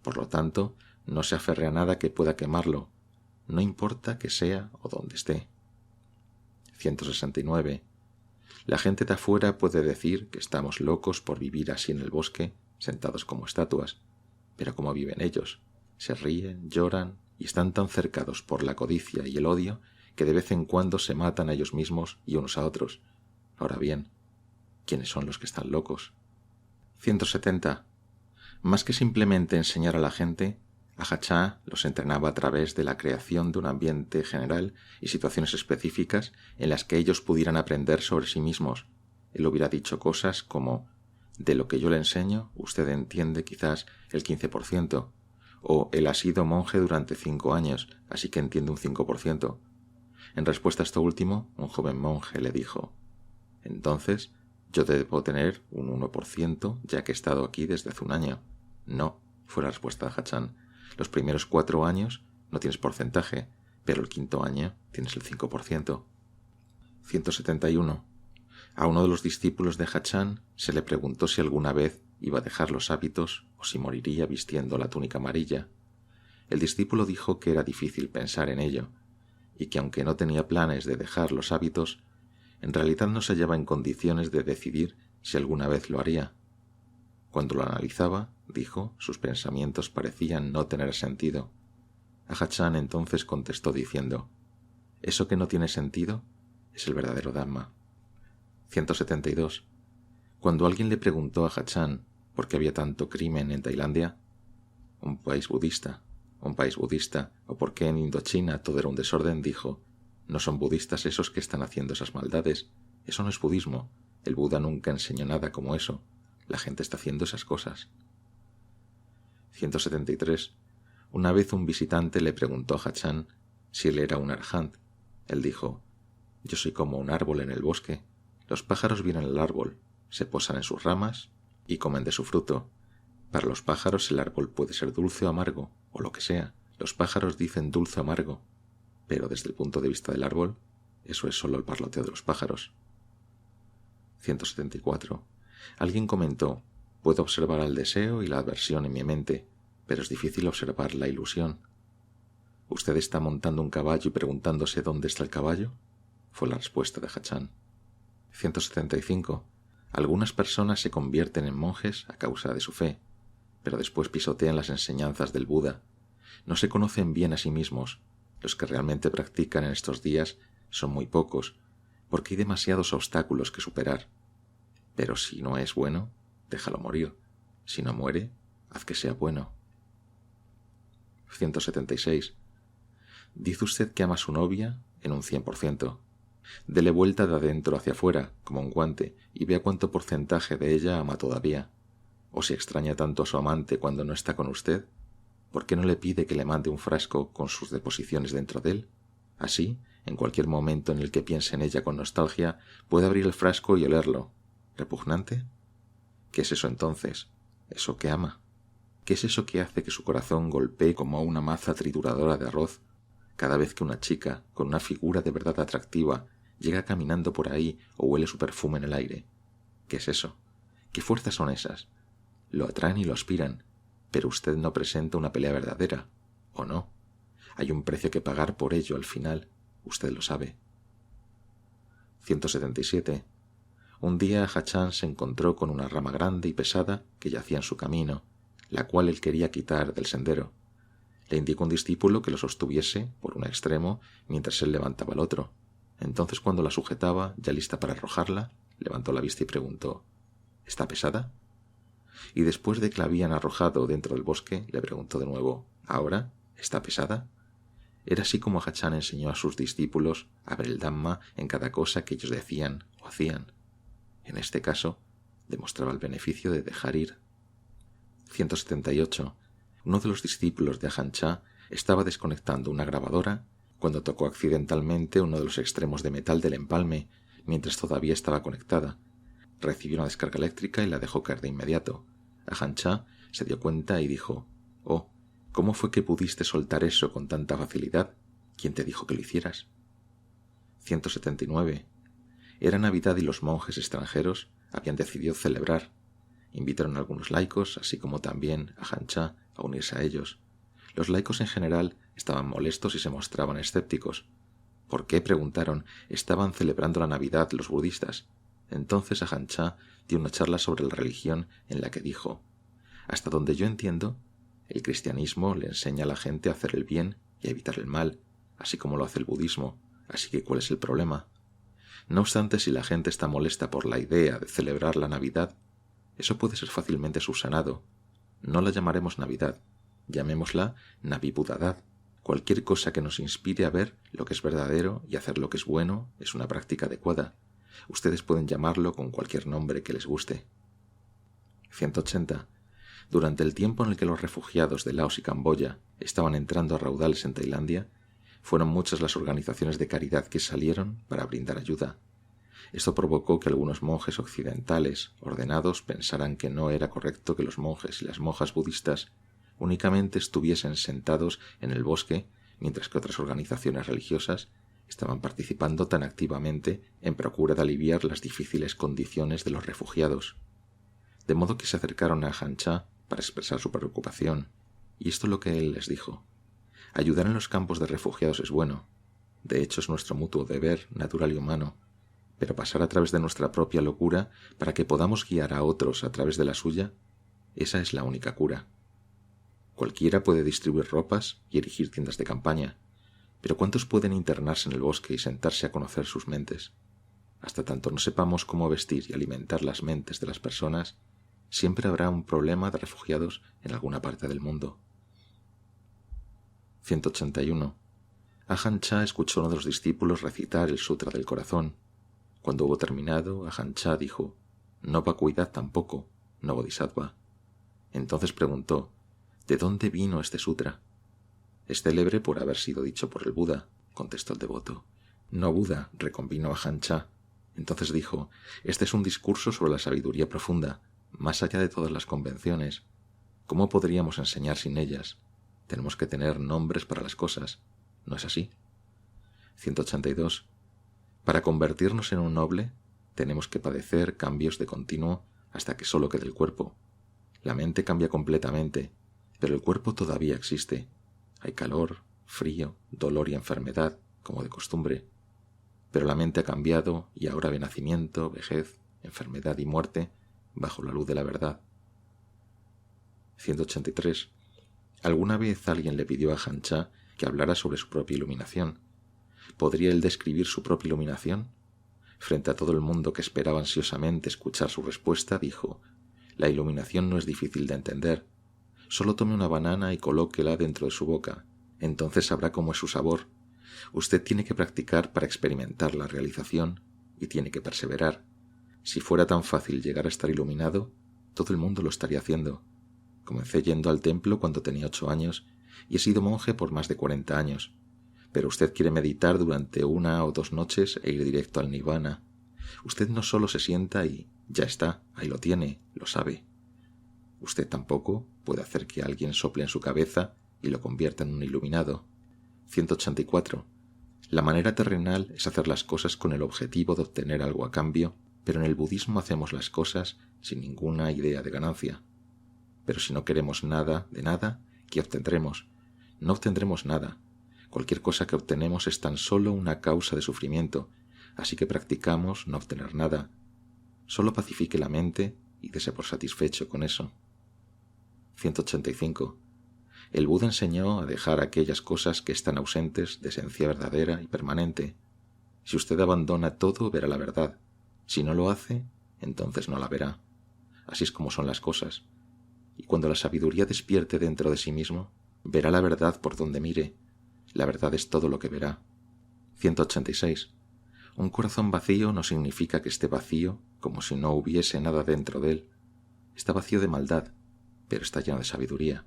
Por lo tanto, No se aferre a nada que pueda quemarlo, no importa que sea o donde esté. 169. La gente de afuera puede decir que estamos locos por vivir así en el bosque, sentados como estatuas, pero ¿cómo viven ellos? Se ríen, lloran y están tan cercados por la codicia y el odio que de vez en cuando se matan a ellos mismos y unos a otros. Ahora bien, ¿quiénes son los que están locos? 170. Más que simplemente enseñar a la gente, Ajachá los entrenaba a través de la creación de un ambiente general y situaciones específicas en las que ellos pudieran aprender sobre sí mismos. Él hubiera dicho cosas como: de lo que yo le enseño, usted entiende quizás el 15%, o él ha sido monje durante 5 años, así que entiende un 5%. En respuesta a esto último, un joven monje le dijo: entonces, yo debo tener un 1%, ya que he estado aquí desde hace un año. No, fue la respuesta de Hachán. Los primeros 4 años no tienes porcentaje, pero el 5.º año tienes el 5%. 171. A uno de los discípulos de Hachán se le preguntó si alguna vez iba a dejar los hábitos o si moriría vistiendo la túnica amarilla. El discípulo dijo que era difícil pensar en ello, y que aunque no tenía planes de dejar los hábitos, en realidad no se hallaba en condiciones de decidir si alguna vez lo haría. Cuando lo analizaba, dijo, sus pensamientos parecían no tener sentido. Ajachán entonces contestó diciendo: eso que no tiene sentido es el verdadero Dhamma. 172. Cuando alguien le preguntó a Ajachán por qué había tanto crimen en Tailandia, un país budista, o por qué en Indochina todo era un desorden, dijo: no son budistas esos que están haciendo esas maldades, eso no es budismo, el Buda nunca enseñó nada como eso, la gente está haciendo esas cosas. 173. Una vez un visitante le preguntó a Hachán si él era un arhat. Él dijo: yo soy como un árbol en el bosque, los pájaros vienen al árbol, se posan en sus ramas y comen de su fruto. Para los pájaros el árbol puede ser dulce o amargo, o lo que sea. Los pájaros dicen dulce o amargo, pero desde el punto de vista del árbol, eso es solo el parloteo de los pájaros. 174. Alguien comentó: puedo observar el deseo y la aversión en mi mente, pero es difícil observar la ilusión. ¿Usted está montando un caballo y preguntándose dónde está el caballo? Fue la respuesta de Hachán. 175. Algunas personas se convierten en monjes a causa de su fe, pero después pisotean las enseñanzas del Buda. No se conocen bien a sí mismos. Los que realmente practican en estos días son muy pocos, porque hay demasiados obstáculos que superar. Pero si no es bueno, déjalo morir. Si no muere, haz que sea bueno. 176. Dice usted que ama a su novia en un 100%. Dele vuelta de adentro hacia afuera, como un guante, y vea cuánto porcentaje de ella ama todavía. O si extraña tanto a su amante cuando no está con usted, ¿por qué no le pide que le mande un frasco con sus deposiciones dentro de él? Así, en cualquier momento en el que piense en ella con nostalgia, puede abrir el frasco y olerlo. ¿Repugnante? ¿Qué es eso entonces? ¿Eso que ama? ¿Qué es eso que hace que su corazón golpee como una maza trituradora de arroz cada vez que una chica con una figura de verdad atractiva llega caminando por ahí o huele su perfume en el aire? ¿Qué es eso? ¿Qué fuerzas son esas? Lo atraen y lo aspiran, pero usted no presenta una pelea verdadera, ¿o no? Hay un precio que pagar por ello al final, usted lo sabe. 177. Un día Hachán se encontró con una rama grande y pesada que yacía en su camino, la cual él quería quitar del sendero. Le indicó un discípulo que lo sostuviese por un extremo mientras él levantaba el otro. Entonces, cuando la sujetaba, ya lista para arrojarla, levantó la vista y preguntó: ¿está pesada? Y después de que la habían arrojado dentro del bosque, le preguntó de nuevo: ¿ahora está pesada? Era así como Hachán enseñó a sus discípulos a ver el Dhamma en cada cosa que ellos decían o hacían. En este caso, demostraba el beneficio de dejar ir. 178. Uno de los discípulos de Ajahn Chah estaba desconectando una grabadora cuando tocó accidentalmente uno de los extremos de metal del empalme mientras todavía estaba conectada. Recibió una descarga eléctrica y la dejó caer de inmediato. Ajahn Chah se dio cuenta y dijo: «Oh, ¿cómo fue que pudiste soltar eso con tanta facilidad? ¿Quién te dijo que lo hicieras?» 179. Era Navidad y los monjes extranjeros habían decidido celebrar. Invitaron a algunos laicos, así como también a Ajahn Chah, a unirse a ellos. Los laicos en general estaban molestos y se mostraban escépticos. ¿Por qué?, preguntaron, estaban celebrando la Navidad los budistas. Entonces Ajahn Chah dio una charla sobre la religión en la que dijo: hasta donde yo entiendo, el cristianismo le enseña a la gente a hacer el bien y a evitar el mal, así como lo hace el budismo, así que ¿cuál es el problema? No obstante, si la gente está molesta por la idea de celebrar la Navidad, eso puede ser fácilmente subsanado. No la llamaremos Navidad, llamémosla Navibudadad. Cualquier cosa que nos inspire a ver lo que es verdadero y hacer lo que es bueno es una práctica adecuada. Ustedes pueden llamarlo con cualquier nombre que les guste. 180. Durante el tiempo en el que los refugiados de Laos y Camboya estaban entrando a raudales en Tailandia, fueron muchas las organizaciones de caridad que salieron para brindar ayuda. Esto provocó que algunos monjes occidentales ordenados pensaran que no era correcto que los monjes y las monjas budistas únicamente estuviesen sentados en el bosque, mientras que otras organizaciones religiosas estaban participando tan activamente en procura de aliviar las difíciles condiciones de los refugiados. De modo que se acercaron a Ajahn Chah para expresar su preocupación, y esto es lo que él les dijo: ayudar en los campos de refugiados es bueno, de hecho es nuestro mutuo deber natural y humano, pero pasar a través de nuestra propia locura para que podamos guiar a otros a través de la suya, esa es la única cura. Cualquiera puede distribuir ropas y erigir tiendas de campaña, pero ¿cuántos pueden internarse en el bosque y sentarse a conocer sus mentes? Hasta tanto no sepamos cómo vestir y alimentar las mentes de las personas, siempre habrá un problema de refugiados en alguna parte del mundo. 181. Ajahn Chah escuchó a uno de los discípulos recitar el Sutra del Corazón. Cuando hubo terminado, Ajahn Chah dijo: no vacuidad tampoco, no bodhisattva. Entonces preguntó: ¿de dónde vino este sutra? Es célebre por haber sido dicho por el Buda, contestó el devoto. No Buda, reconvino Ajahn Chah. Entonces dijo: este es un discurso sobre la sabiduría profunda, más allá de todas las convenciones. ¿Cómo podríamos enseñar sin ellas? Tenemos que tener nombres para las cosas, ¿no es así? 182. Para convertirnos en un noble, tenemos que padecer cambios de continuo hasta que solo quede el cuerpo. La mente cambia completamente, pero el cuerpo todavía existe. Hay calor, frío, dolor y enfermedad, como de costumbre. Pero la mente ha cambiado y ahora ve nacimiento, vejez, enfermedad y muerte bajo la luz de la verdad. 183. ¿Alguna vez alguien le pidió a Ajahn Chah que hablara sobre su propia iluminación? ¿Podría él describir su propia iluminación? Frente a todo el mundo que esperaba ansiosamente escuchar su respuesta, dijo: la iluminación no es difícil de entender. Solo tome una banana y colóquela dentro de su boca. Entonces sabrá cómo es su sabor. Usted tiene que practicar para experimentar la realización y tiene que perseverar. Si fuera tan fácil llegar a estar iluminado, todo el mundo lo estaría haciendo. Comencé yendo al templo cuando tenía 8 años y he sido monje por más de 40 años. Pero usted quiere meditar durante 1 o 2 noches e ir directo al nirvana. Usted no solo se sienta y ya está, ahí lo tiene, lo sabe. Usted tampoco puede hacer que alguien sople en su cabeza y lo convierta en un iluminado. 184. La manera terrenal es hacer las cosas con el objetivo de obtener algo a cambio, pero en el budismo hacemos las cosas sin ninguna idea de ganancia. Pero si no queremos nada de nada, ¿qué obtendremos? No obtendremos nada. Cualquier cosa que obtenemos es tan solo una causa de sufrimiento, así que practicamos no obtener nada. Solo pacifique la mente y dése por satisfecho con eso. 185. El Buda enseñó a dejar aquellas cosas que están ausentes de esencia verdadera y permanente. Si usted abandona todo, verá la verdad. Si no lo hace, entonces no la verá. Así es como son las cosas. Y cuando la sabiduría despierte dentro de sí mismo, verá la verdad por donde mire. La verdad es todo lo que verá. 186. Un corazón vacío no significa que esté vacío como si no hubiese nada dentro de él. Está vacío de maldad, pero está lleno de sabiduría.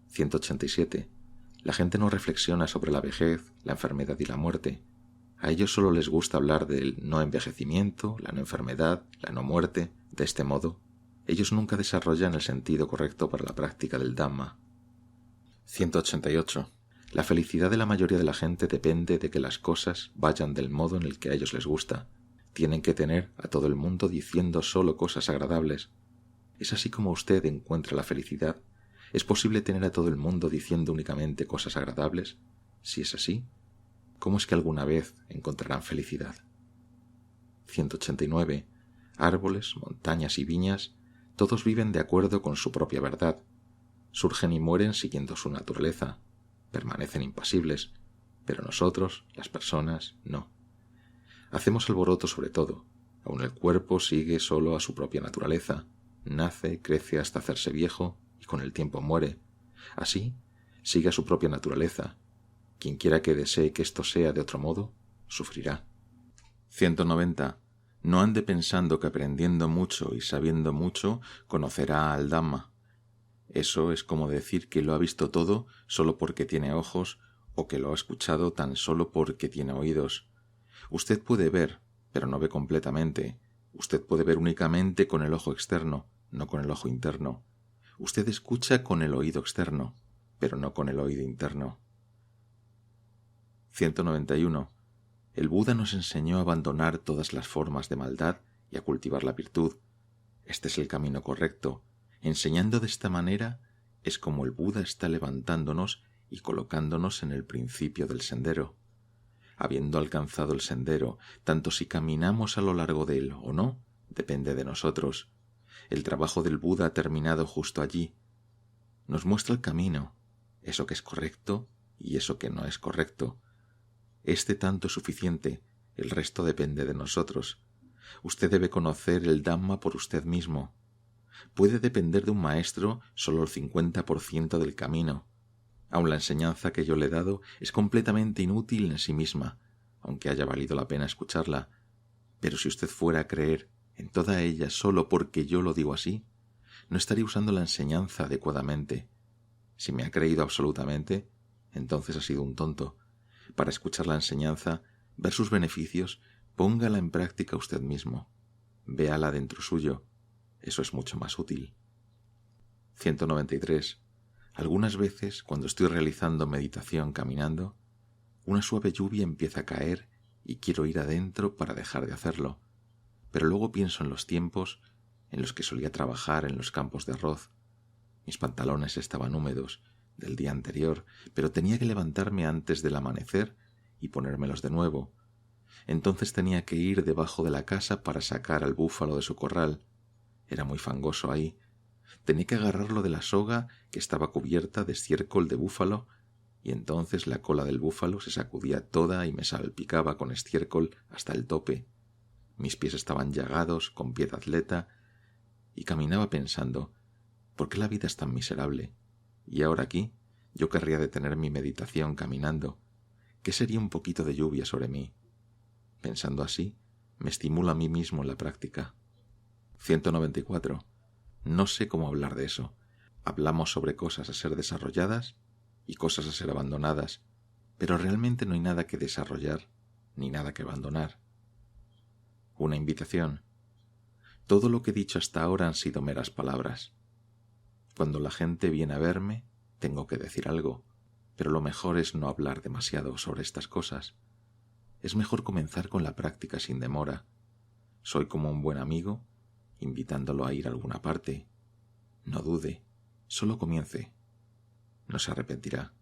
187. La gente no reflexiona sobre la vejez, la enfermedad y la muerte. A ellos solo les gusta hablar del no envejecimiento, la no enfermedad, la no muerte. De este modo, ellos nunca desarrollan el sentido correcto para la práctica del Dhamma. 188. La felicidad de la mayoría de la gente depende de que las cosas vayan del modo en el que a ellos les gusta. Tienen que tener a todo el mundo diciendo solo cosas agradables. Es así como usted encuentra la felicidad, ¿Es posible tener a todo el mundo diciendo únicamente cosas agradables? Si es así, ¿cómo es que alguna vez encontrarán felicidad? 189. Árboles, montañas y viñas, todos viven de acuerdo con su propia verdad. Surgen y mueren siguiendo su naturaleza. Permanecen impasibles, pero nosotros, las personas, no. Hacemos alboroto sobre todo. Aun el cuerpo sigue solo a su propia naturaleza. Nace, crece hasta hacerse viejo y con el tiempo muere. Así, sigue a su propia naturaleza. Quien quiera que desee que esto sea de otro modo, sufrirá. 190. No ande pensando que aprendiendo mucho y sabiendo mucho conocerá al Dhamma. Eso es como decir que lo ha visto todo solo porque tiene ojos o que lo ha escuchado tan solo porque tiene oídos. Usted puede ver, pero no ve completamente. Usted puede ver únicamente con el ojo externo, no con el ojo interno. Usted escucha con el oído externo, pero no con el oído interno. 191. El Buda nos enseñó a abandonar todas las formas de maldad y a cultivar la virtud. Este es el camino correcto. Enseñando de esta manera es como el Buda está levantándonos y colocándonos en el principio del sendero. Habiendo alcanzado el sendero, tanto si caminamos a lo largo de él o no, depende de nosotros. El trabajo del Buda ha terminado justo allí. Nos muestra el camino, eso que es correcto y eso que no es correcto. Este tanto es suficiente, el resto depende de nosotros. Usted debe conocer el Dhamma por usted mismo. Puede depender de un maestro solo el 50% del camino. Aun la enseñanza que yo le he dado es completamente inútil en sí misma, aunque haya valido la pena escucharla. Pero si usted fuera a creer en toda ella solo porque yo lo digo así, no estaría usando la enseñanza adecuadamente. Si me ha creído absolutamente, entonces ha sido un tonto. Para escuchar la enseñanza, ver sus beneficios, póngala en práctica usted mismo. Véala dentro suyo. Eso es mucho más útil. 193. Algunas veces, cuando estoy realizando meditación caminando, una suave lluvia empieza a caer y quiero ir adentro para dejar de hacerlo. Pero luego pienso en los tiempos en los que solía trabajar en los campos de arroz. Mis pantalones estaban húmedos del día anterior, pero tenía que levantarme antes del amanecer y ponérmelos de nuevo. Entonces tenía que ir debajo de la casa para sacar al búfalo de su corral. Era muy fangoso ahí. Tenía que agarrarlo de la soga que estaba cubierta de estiércol de búfalo, y entonces la cola del búfalo se sacudía toda y me salpicaba con estiércol hasta el tope. Mis pies estaban llagados, con pie de atleta, y caminaba pensando, ¿por qué la vida es tan miserable? Y ahora aquí, yo querría detener mi meditación caminando. ¿Qué sería un poquito de lluvia sobre mí? Pensando así, me estimulo a mí mismo en la práctica. 194. No sé cómo hablar de eso. Hablamos sobre cosas a ser desarrolladas y cosas a ser abandonadas, pero realmente no hay nada que desarrollar ni nada que abandonar. Una invitación. Todo lo que he dicho hasta ahora han sido meras palabras. Cuando la gente viene a verme, tengo que decir algo, pero lo mejor es no hablar demasiado sobre estas cosas. Es mejor comenzar con la práctica sin demora. Soy como un buen amigo, invitándolo a ir a alguna parte. No dude, solo comience. No se arrepentirá.